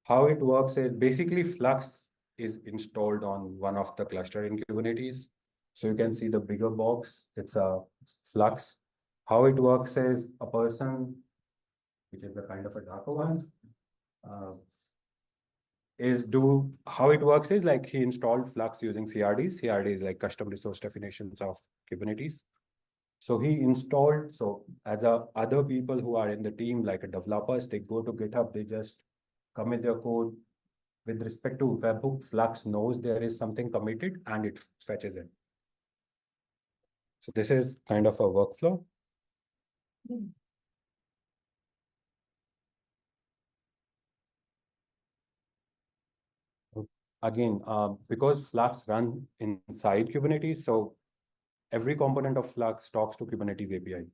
how it works is basically Flux is installed on one of the cluster in Kubernetes. So you can see the bigger box, it's a Flux. How it works is a person, which is the kind of a darker one, how it works is like he installed Flux using CRDs. CRD is like custom resource definitions of Kubernetes. So he installed, so as a other people who are in the team, like developers, they go to GitHub, they just commit their code. With respect to webhook, Flux knows there is something committed and it fetches it. So this is kind of a workflow. Again, because Flux run inside Kubernetes, so every component of Flux talks to Kubernetes API,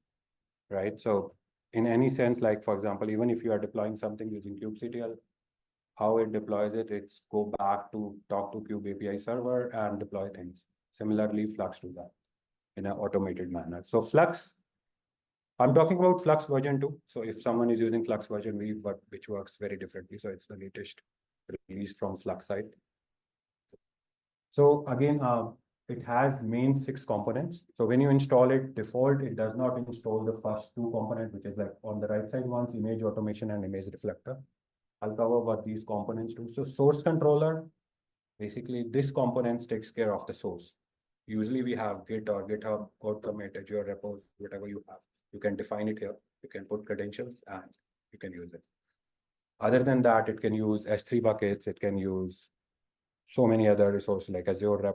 right? So in any sense, like for example, even if you are deploying something using kubectl, how it deploys it, it's go back to talk to Kube API server and deploy things. Similarly, Flux do that in an automated manner. So Flux, I'm talking about Flux version 2. So if someone is using Flux version V, but which works very differently, so it's the latest release from Flux side. So again, it has main 6 components. So when you install it, default, it does not install the first 2 components, which is like on the right side ones, image automation and image reflector. I'll cover what these components do. So source controller, basically this component takes care of the source. Usually we have Git or GitHub, code commit, Azure repos, whatever you have. You can define it here. You can put credentials and you can use it. Other than that, it can use S3 buckets. It can use so many other resources like Azure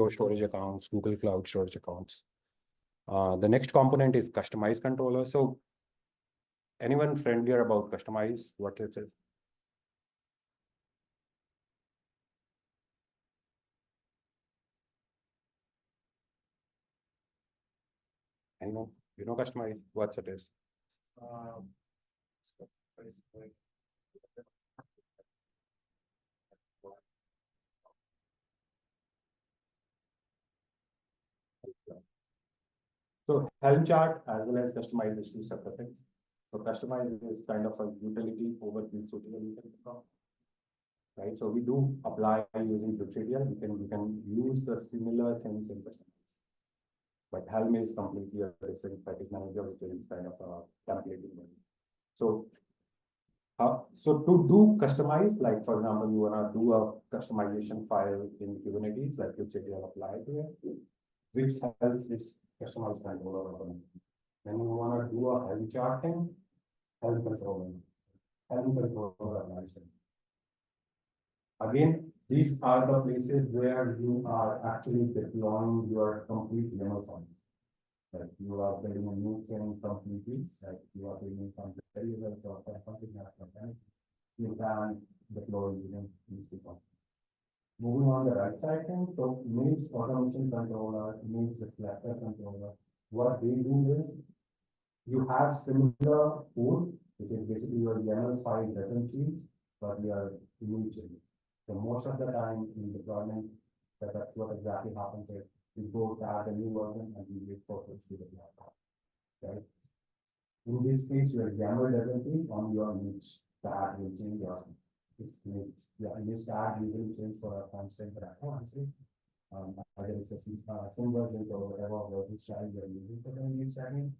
storage accounts, Google Cloud storage accounts. The next component is customize controller. So anyone friendlier about customize? What is it? Anyone? You know customize? What it is? Basically, So Helm chart as well as customize is 2 separate things. So customize is kind of a utility over kubectl, right? So we do apply using kubectl. We can use the similar things in customize. But Helm is completely a different package manager, which is kind of a templating one. So to do customize, like for example, you wanna do a customization file in Kubernetes, like kubectl apply to it, which helps this customized controller. When you wanna do a Helm charting, Helm controller applies it. Again, these are the places where you are actually deploying your complete YAML files. Like you are building a new thing completely, like you are building some variables or something like that. You can deploy using these people. Moving on the right side thing, so image automation controller, image reflector controller. What they do is you have similar code, which is basically your YAML file doesn't change, but your image changes. So most of the time in deployment, that's what exactly happens is you go to add a new version and you wait for it to deploy. Right? In this case, your YAML doesn't change, on your image tag will change your image. Yeah, image tag usually change for a constant honestly. Either it's a sim version or whatever version style you're using for the image tagging.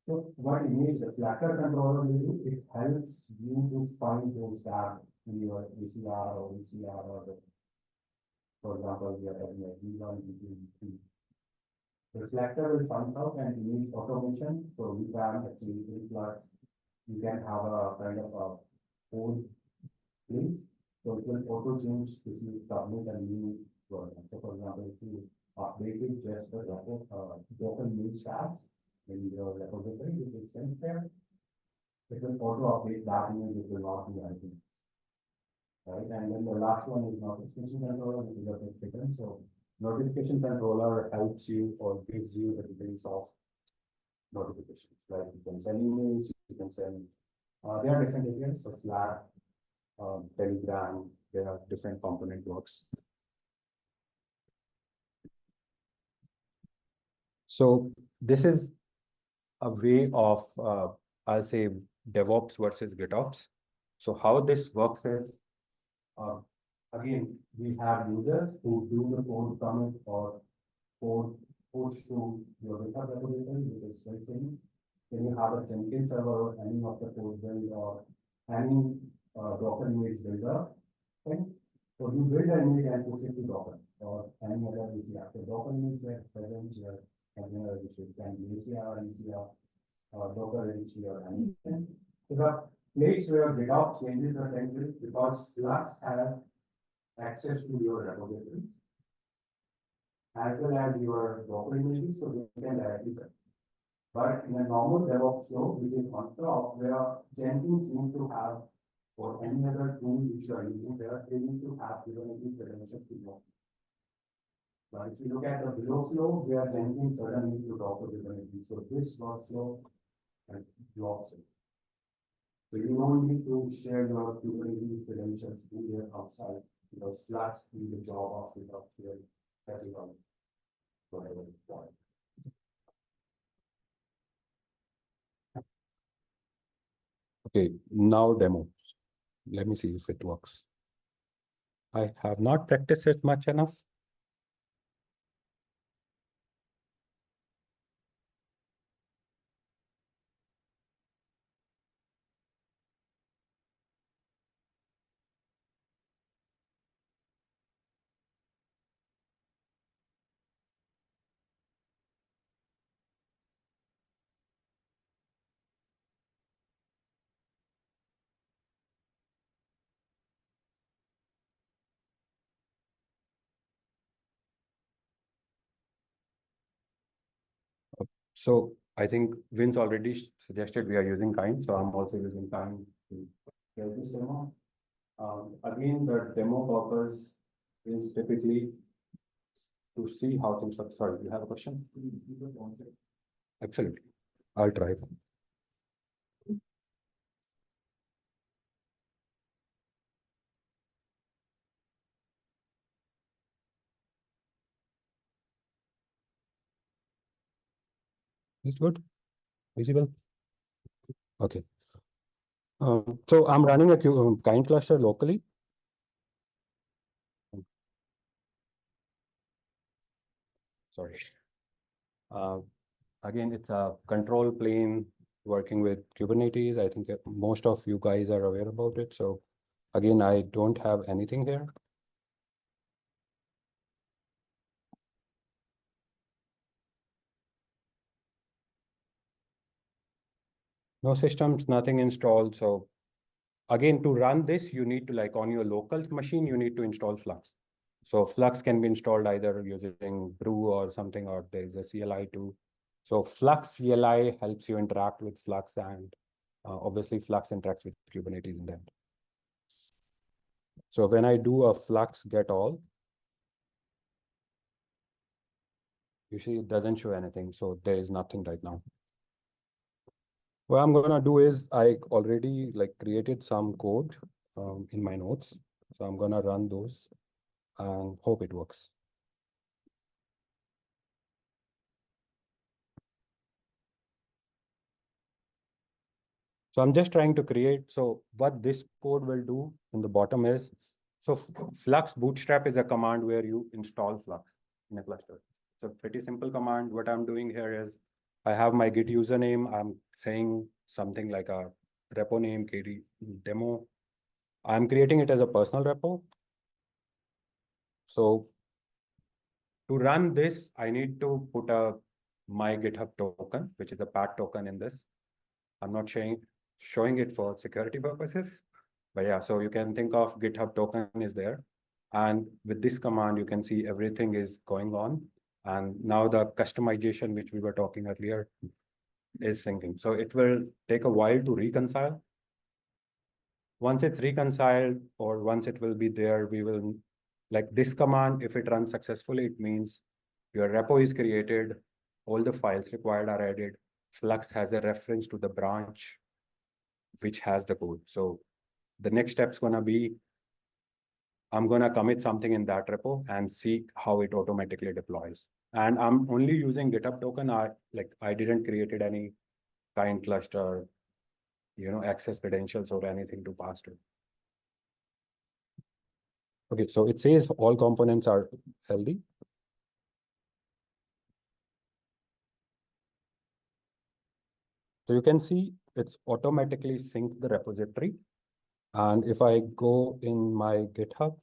So what image reflector controller will do, it helps you to find those tags in your ACR or ECR or the, for example, we are having a V1, V2, V3. Reflector will find out and image automation, so you can actually influx, you can have a kind of a code place, so it will auto change this is submit a new version. So for example, if you updated just the Docker image tags in your repository, which is sent there, it will auto update that image, it will not be anything. Right, and then the last one is notification controller, which is a bit different. So notification controller helps you or gives you the details of notifications. Like you can send emails, you can send. There are different areas, so Slack, Telegram. There are different component works. So this is a way of I'll say DevOps versus GitOps. So how this works is. Again, we have users who do the code commit or code push to your GitHub repository, which is same. Then you have a Jenkins server or any of the code build or any Docker image builder thing. So you build an image and push it to Docker or any other VCR. So Docker image where presence, your container registry, it can be ACR, ECR, or Docker registry or anything. So the place where GitOps changes the template because Flux has access to your repositories as well as your Docker images, so you can directly check. But in a normal DevOps flow, which is on top, where Jenkins need to have, or any other tool which you are using there, they need to have Kubernetes credentials to know. But if you look at the below flow, where Jenkins doesn't need to talk to Kubernetes, so this workflow blocks it. So you don't need to share your Kubernetes credentials in there outside, because Flux do the job of GitOps here, setting up whatever you want. Okay, now demo. Let me see if it works. I have not practiced it much enough. So I think Vince already suggested we are using Kind, so I'm also using Kind to get this demo. Again, the demo purpose is typically to see how things are. Sorry, you have a question? Absolutely. I'll try. It's good. Visible. Okay. So I'm running a Kind cluster locally. Sorry. Again, it's a control plane working with Kubernetes. I think most of you guys are aware about it. So again, I don't have anything here. No systems, nothing installed. So again, to run this, you need to, like on your local machine, you need to install Flux. So Flux can be installed either using brew or something, or there is a CLI too. So Flux CLI helps you interact with Flux, and obviously Flux interacts with Kubernetes in that. So when I do a Flux get all, you see it doesn't show anything. So there is nothing right now. What I'm gonna do is I already created some code in my notes. So I'm gonna run those and hope it works. So I'm just trying to create. So what this code will do in the bottom is, so Flux bootstrap is a command where you install Flux in a cluster. It's a pretty simple command. What I'm doing here is I have my Git username. I'm saying something like a repo name, KD demo. I'm creating it as a personal repo. So to run this, I need to put my GitHub token, which is a path token in this. I'm not showing it for security purposes, but yeah, so you can think of GitHub token is there. And with this command, you can see everything is going on. And now the customization, which we were talking earlier, is syncing. So it will take a while to reconcile. Once it's reconciled, or once it will be there, we will, like this command, if it runs successfully, it means your repo is created, all the files required are added. Flux has a reference to the branch which has the code. So the next step's gonna be, I'm gonna commit something in that repo and see how it automatically deploys. And I'm only using GitHub token. I didn't created any Kind cluster, access credentials or anything to pass to. Okay, so it says all components are healthy. So you can see it's automatically synced the repository. And if I go in my GitHub,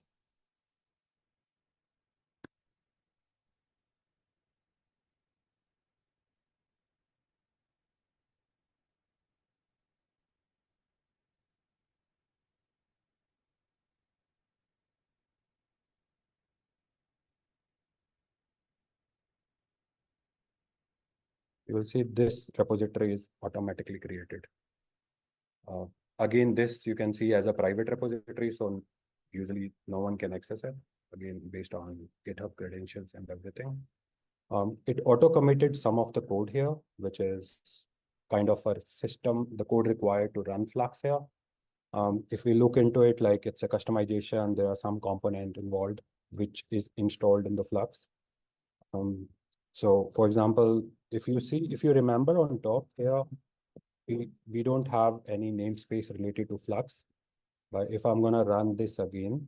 you will see this repository is automatically created. Again, this you can see as a private repository, so usually no one can access it, again, based on GitHub credentials and everything. It auto-committed some of the code here, which is kind of a system, the code required to run Flux here. If we look into it, like it's a customization, there are some component involved, which is installed in the Flux. So for example, if you remember on top here, we don't have any namespace related to Flux, but if I'm gonna run this again,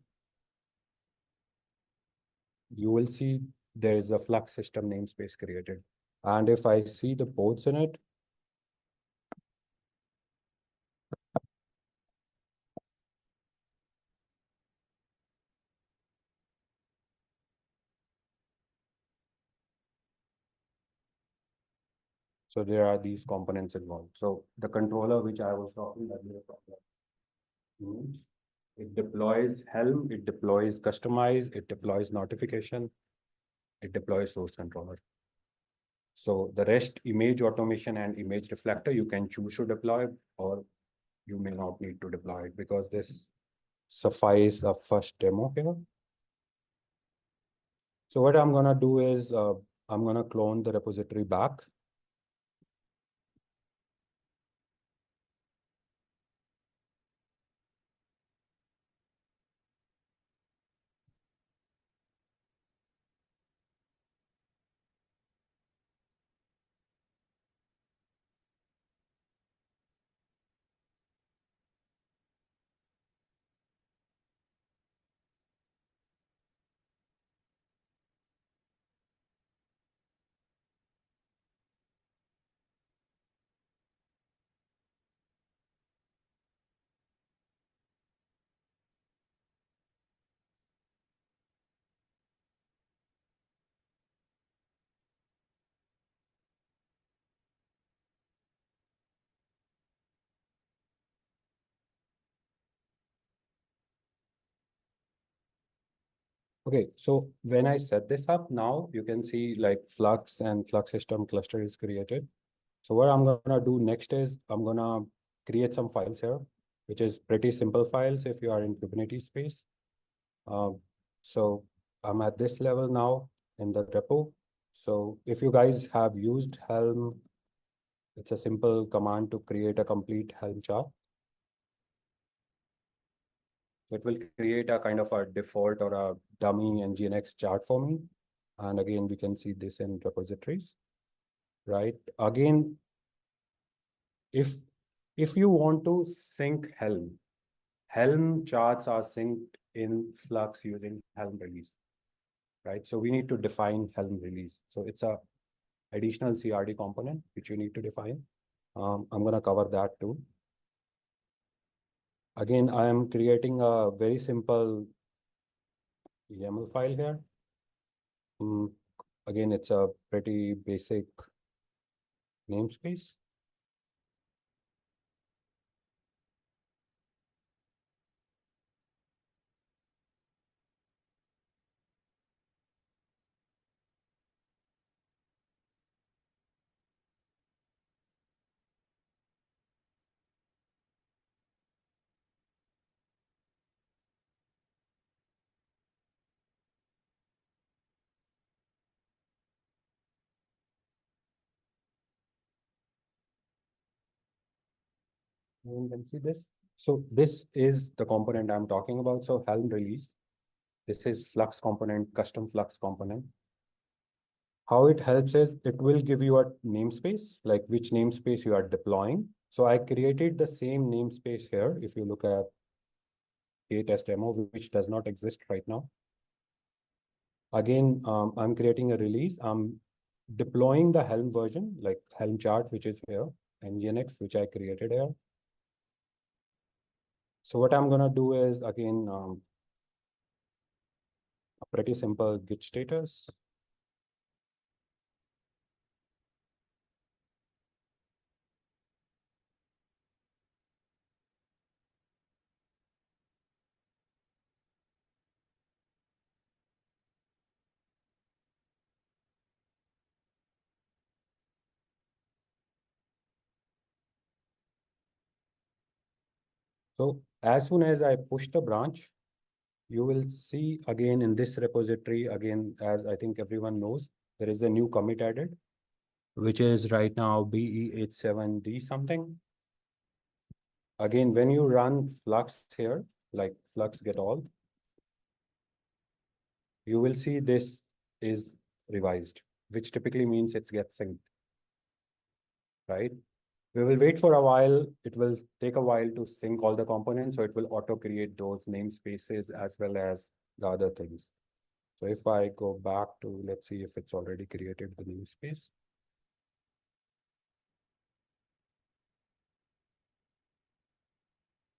you will see there is a Flux system namespace created. And if I see the ports in it, so there are these components involved. So the controller, which I was talking about, it deploys Helm, it deploys customize, it deploys notification, it deploys source controller. So the rest, image automation and image reflector, you can choose to deploy, or you may not need to deploy it, because this suffice a first demo here. So what I'm gonna do is I'm gonna clone the repository back. Okay, so when I set this up now, you can see like Flux and Flux system cluster is created. So what I'm gonna do next is I'm gonna create some files here, which is pretty simple files if you are in Kubernetes space. So I'm at this level now in the repo. So if you guys have used Helm, it's a simple command to create a complete Helm chart. It will create a kind of a default or a dummy Nginx chart for me. And again, we can see this in repositories, right? Again, if you want to sync Helm charts are synced in Flux using Helm release, right? So we need to define Helm release. So it's a additional CRD component which you need to define. I'm gonna cover that too. Again, I am creating a very simple YAML file here. Again, it's a pretty basic namespace. You can see this. So this is the component I'm talking about. So Helm release. This is Flux component, custom Flux component. How it helps is it will give you a namespace, like which namespace you are deploying. So I created the same namespace here. If you look at K8S demo, which does not exist right now. Again, I'm creating a release. I'm deploying the Helm version, like Helm chart, which is here, and Nginx, which I created here. So what I'm gonna do is, again, a pretty simple git status. So as soon as I push the branch, you will see again in this repository, again, as I think everyone knows, there is a new commit added, which is right now BE87D something. Again, when you run Flux here, like Flux get all, you will see this is revised, which typically means it gets synced, right? We will wait for a while. It will take a while to sync all the components, so it will auto create those namespaces as well as the other things. So if I go back to, let's see if it's already created the namespace.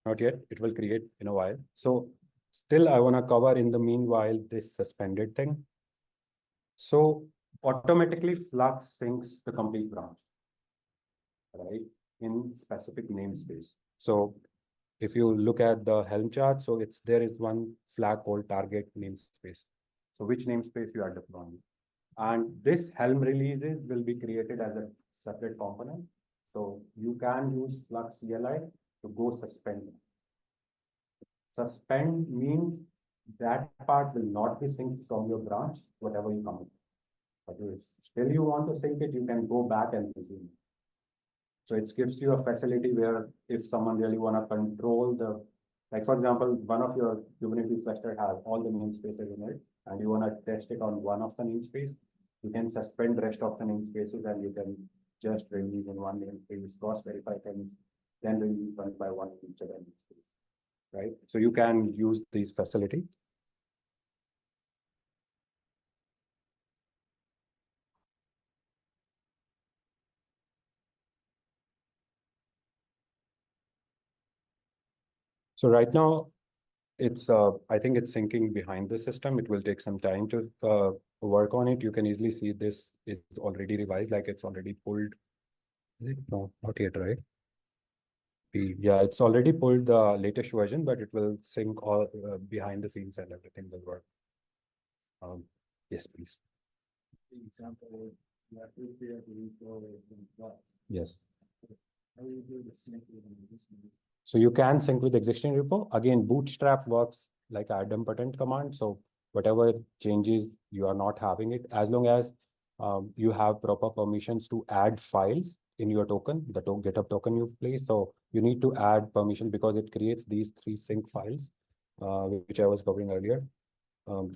Not yet, it will create in a while. So still I want to cover in the meanwhile this suspended thing. So automatically Flux syncs the complete branch, right, in specific namespace. So if you look at the Helm chart, so there is one flag called target namespace. So which namespace you are deploying. And this Helm releases will be created as a separate component. So you can use Flux CLI to go suspend. Suspend means that part will not be synced from your branch, whatever you commit. But if still you want to sync it, you can go back and resume. So it gives you a facility where if someone really want to control the, like for example, one of your Kubernetes cluster has all the namespaces in it, and you want to test it on one of the namespace, you can suspend the rest of the namespaces and you can just release in one namespace, cross-verify things, then release one by one each other namespace, right? So you can use this facility. So right now, it's I think it's syncing behind the system. It will take some time to work on it. You can easily see this is already revised, like it's already pulled. No, not yet, right? Yeah, it's already pulled the latest version, but it will sync all behind the scenes and everything will work. Yes, please. The example, you have to create a repo in Flux. Yes. How do you do the sync with an existing? So you can sync with existing repo. Again, Bootstrap works like idempotent command. So whatever changes, you are not having it as long as you have proper permissions to add files in your token, the GitHub token you've placed. So you need to add permission because it creates these 3 sync files, which I was covering earlier.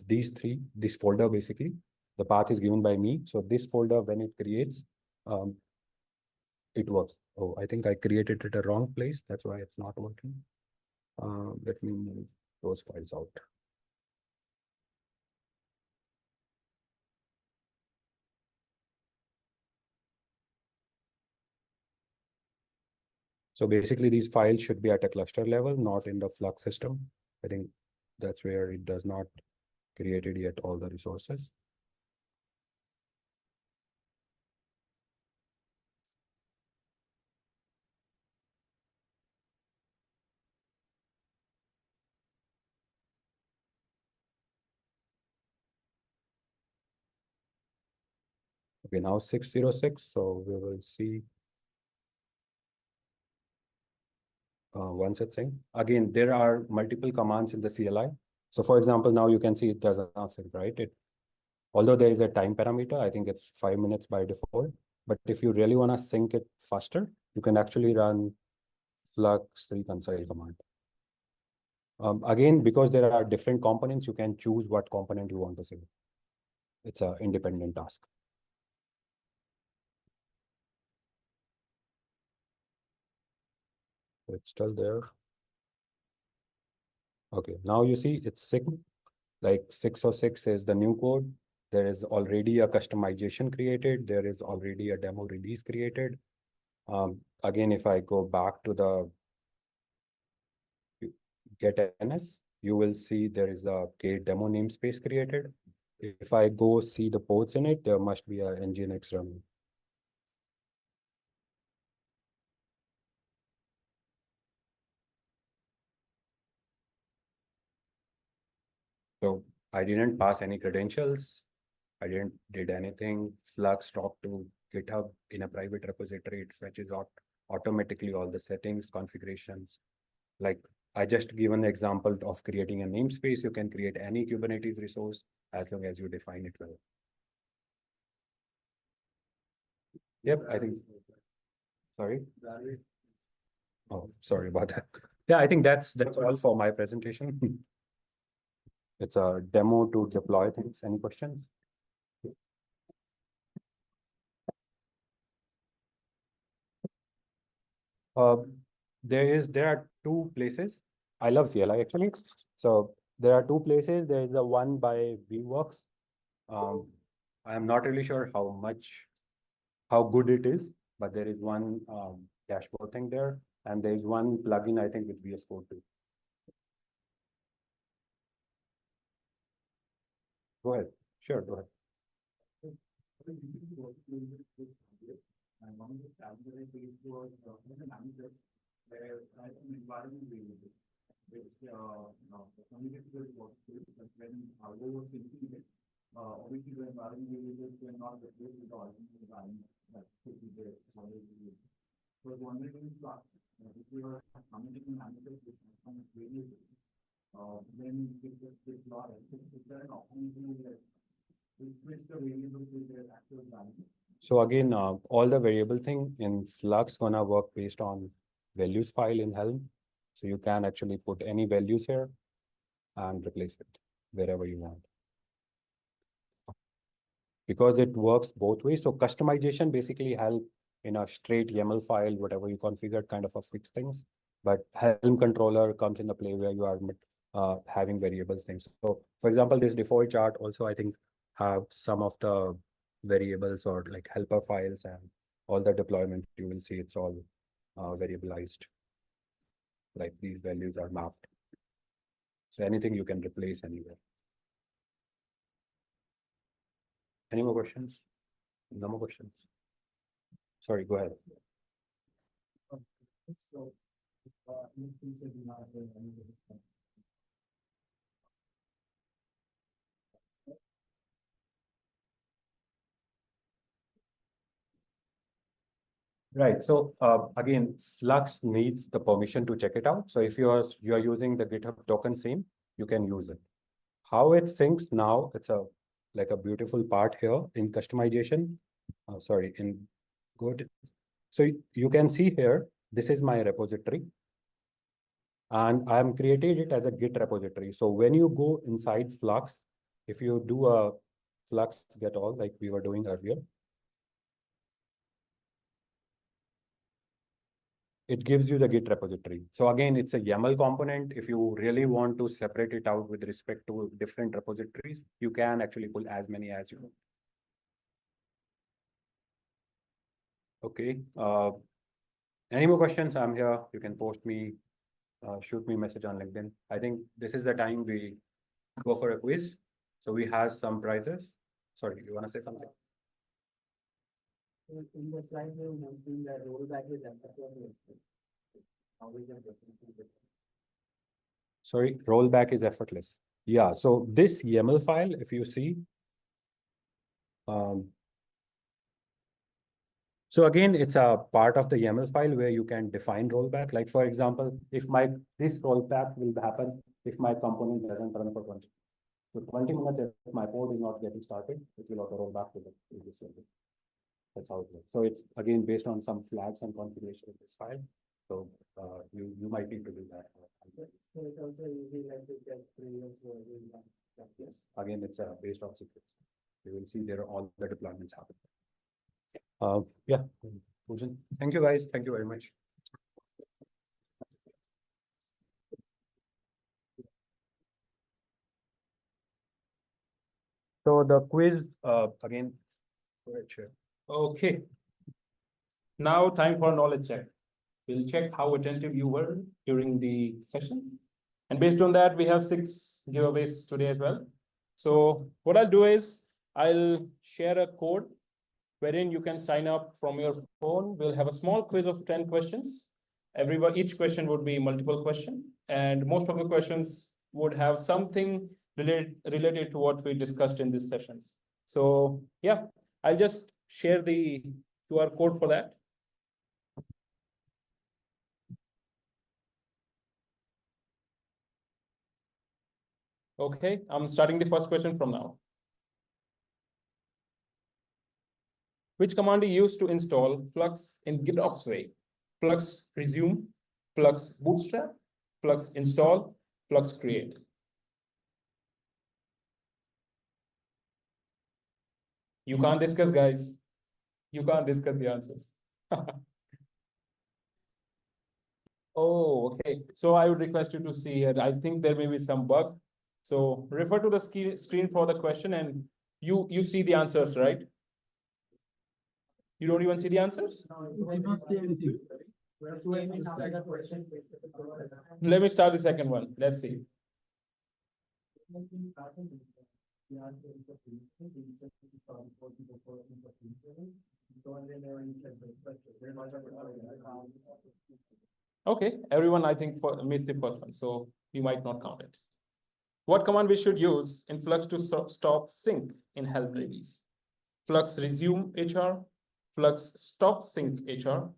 This folder basically, the path is given by me. So this folder, when it creates, it works. Oh, I think I created it a wrong place. That's why it's not working. Let me move those files out. So basically these files should be at a cluster level, not in the Flux system. I think that's where it does not created yet all the resources. Okay, now 606. So we will see once it's synced. Again, there are multiple commands in the CLI. So for example, now you can see it does not sync, right? Although there is a time parameter, I think it's 5 minutes by default. But if you really want to sync it faster, you can actually run Flux reconcile command. Again, because there are different components, you can choose what component you want to sync. It's an independent task. So it's still there. Okay, now you see it's synced. Like 606 is the new code. There is already a customization created. There is already a demo release created. Again, if I go back to the GetNS, you will see there is a K demo namespace created. If I go see the ports in it, there must be a Nginx running. So I didn't pass any credentials. I didn't did anything. Flux talked to GitHub in a private repository. It fetches out automatically all the settings, configurations. like I just given the example of creating a namespace. You can create any Kubernetes resource as long as you define it well. Yep, I think. Sorry. Oh, sorry about that. Yeah, I think that's all for my presentation. It's a demo to deploy things. Any questions? There are two places. I love CLI actually. So there are two places. There is a one by vWorks. I am not really sure how good it is, but there is one dashboard thing there, and there is one plugin I think with VS Code too. Go ahead. Sure, go ahead. And one of the challenges I faced was the managers where I am environment variable, which the communicator was but when Argo was thinking it, obviously the environment variables were not replaced with the original environment that could be there. So I was wondering in Flux, if you are communicating managers with some variables, then it just deploy. Is there an opportunity that we switch the variables with their actual value? So again, all the variable thing in Flux gonna work based on values file in Helm. So you can actually put any values here and replace it wherever you want. Because it works both ways. So customization basically help in a straight YAML file, whatever you configured, kind of a fix things. But Helm controller comes in the play where you are having variables things. So for example, this default chart also, I think, have some of the variables or like helper files, and all the deployment you will see it's all variabilized. Like these values are mapped. So anything you can replace anywhere. Any more questions? No more questions. Sorry, go ahead. So, right. So again, Flux needs the permission to check it out. So if you are using the GitHub token same, you can use it. How it syncs now, it's like a beautiful part here in customization. Sorry, in good. So you can see here, this is my repository. And I'm created it as a Git repository. So when you go inside Flux, if you do a Flux get all like we were doing earlier, it gives you the Git repository. So again, it's a YAML component. If you really want to separate it out with respect to different repositories, you can actually pull as many as you want. Okay. Any more questions? I'm here. You can post me, shoot me a message on LinkedIn. I think this is the time we go for a quiz. So we have some prizes. Sorry, you want to say something? In the slide, you mentioned that rollback is effortless. How is that different? Sorry, rollback is effortless. Yeah, so this YAML file, if you see, so again, it's a part of the YAML file where you can define rollback. Like for example, if this rollback will happen if my component doesn't run for 20. So 20 minutes if my code is not getting started, it will auto roll back to the previous level. That's how it works. So it's again based on some flags and configuration of this file. So you might need to do that. So it's also easy like to get previous version. Yes. Again, it's based on secrets. You will see there are all the deployments happen. Yeah, Pujan. Thank you guys. Thank you very much. So the quiz again. Okay. Now time for knowledge check. We'll check how attentive you were during the session. And based on that, we have 6 giveaways today as well. So what I'll do is I'll share a code wherein you can sign up from your phone. We'll have a small quiz of 10 questions. Each question would be multiple question, and most of the questions would have something related to what we discussed in these sessions. So yeah, I'll just share the QR code for that. Okay, I'm starting the first question from now. Which command you use to install Flux in GitOps way? Flux resume, Flux bootstrap, Flux install, Flux create. You can't discuss, guys. You can't discuss the answers. Oh, okay. So I would request you to see it. I think there may be some bug. So refer to the screen for the question and you see the answers, right? You don't even see the answers? Let me start the second one. Let's see. Okay, everyone, I think, missed the first one, so we might not count it. What command we should use in Flux to stop sync in help release? Flux resume HR, Flux stop sync HR,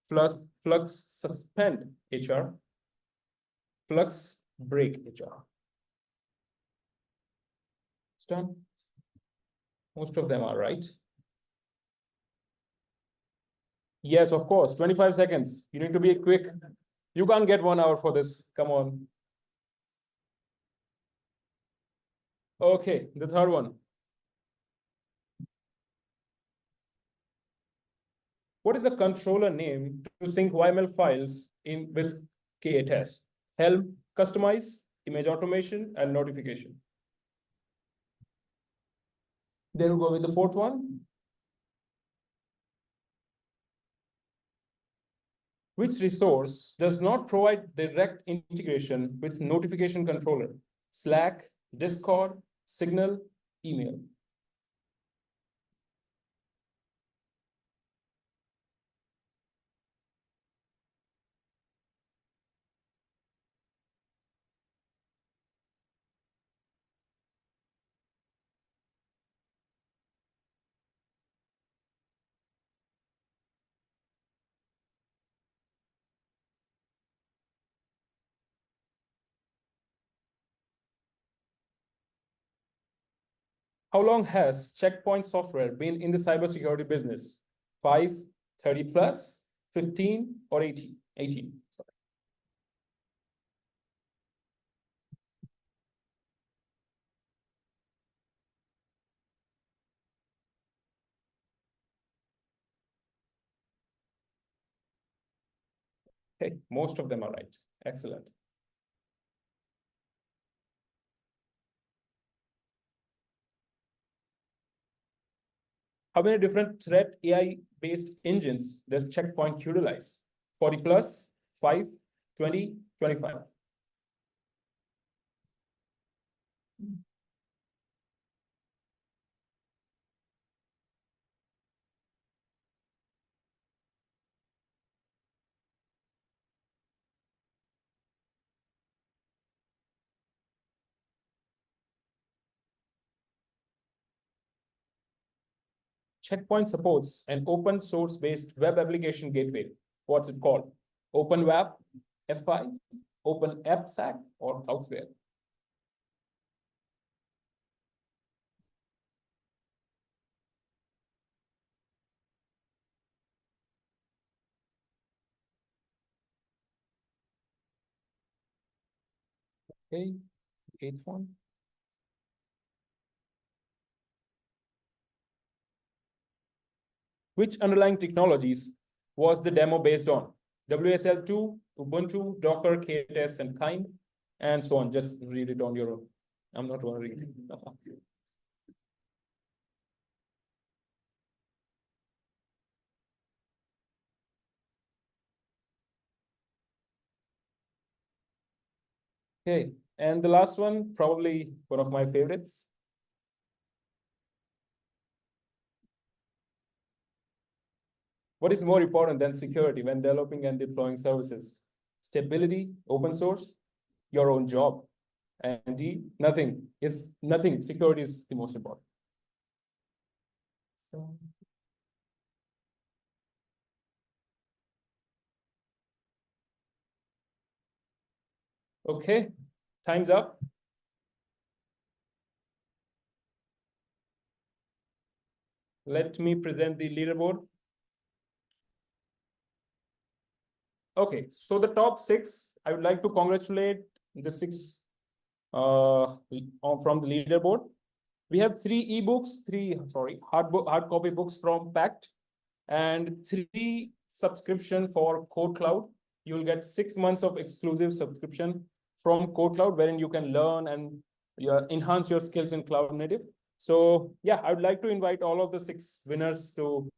Flux suspend HR, Flux break HR. It's done. Most of them are right. Yes, of course, 25 seconds. You need to be quick. You can't get 1 hour for this. Come on. Okay, the third one. What is the controller name to sync YML files in with K8S? Helm, customize, image automation, and notification. Then we'll go with the fourth one. Which resource does not provide direct integration with notification controller? Slack, Discord, Signal, email. How long has Checkpoint Software been in the cybersecurity business? 5, 30 plus, 15, or 18? 18. Sorry. Okay, most of them are right. Excellent. How many different threat AI-based engines does Checkpoint utilize? 40 plus, 5, 20, 25. Checkpoint supports an open source based web application gateway. What's it called? Open Web, F5, Open AppSec, or Cloudflare? Okay, eighth one. Which underlying technologies was the demo based on? WSL2, Ubuntu, Docker, K8S, and Kind, and so on. Just read it on your own. I'm not going to read it. Okay, and the last one, probably one of my favorites. What is more important than security when developing and deploying services? Stability, open source, your own job. And D, nothing. Security is the most important. So, okay, time's up. let me present the leaderboard. Okay, so the top 6, I would like to congratulate the 6 from the leaderboard. We have 3 ebooks, hard copy books from Pact, and 3 subscription for Code Cloud. You'll get 6 months of exclusive subscription from Code Cloud, wherein you can learn and enhance your skills in cloud native. So yeah, I would like to invite all of the 6 winners to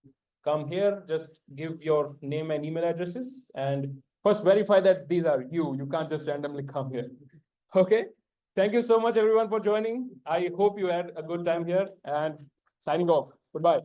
come here. Just give your name and email addresses, and first verify that these are you. You can't just randomly come here. Okay. Thank you so much, everyone, for joining. I hope you had a good time here, and signing off. Goodbye.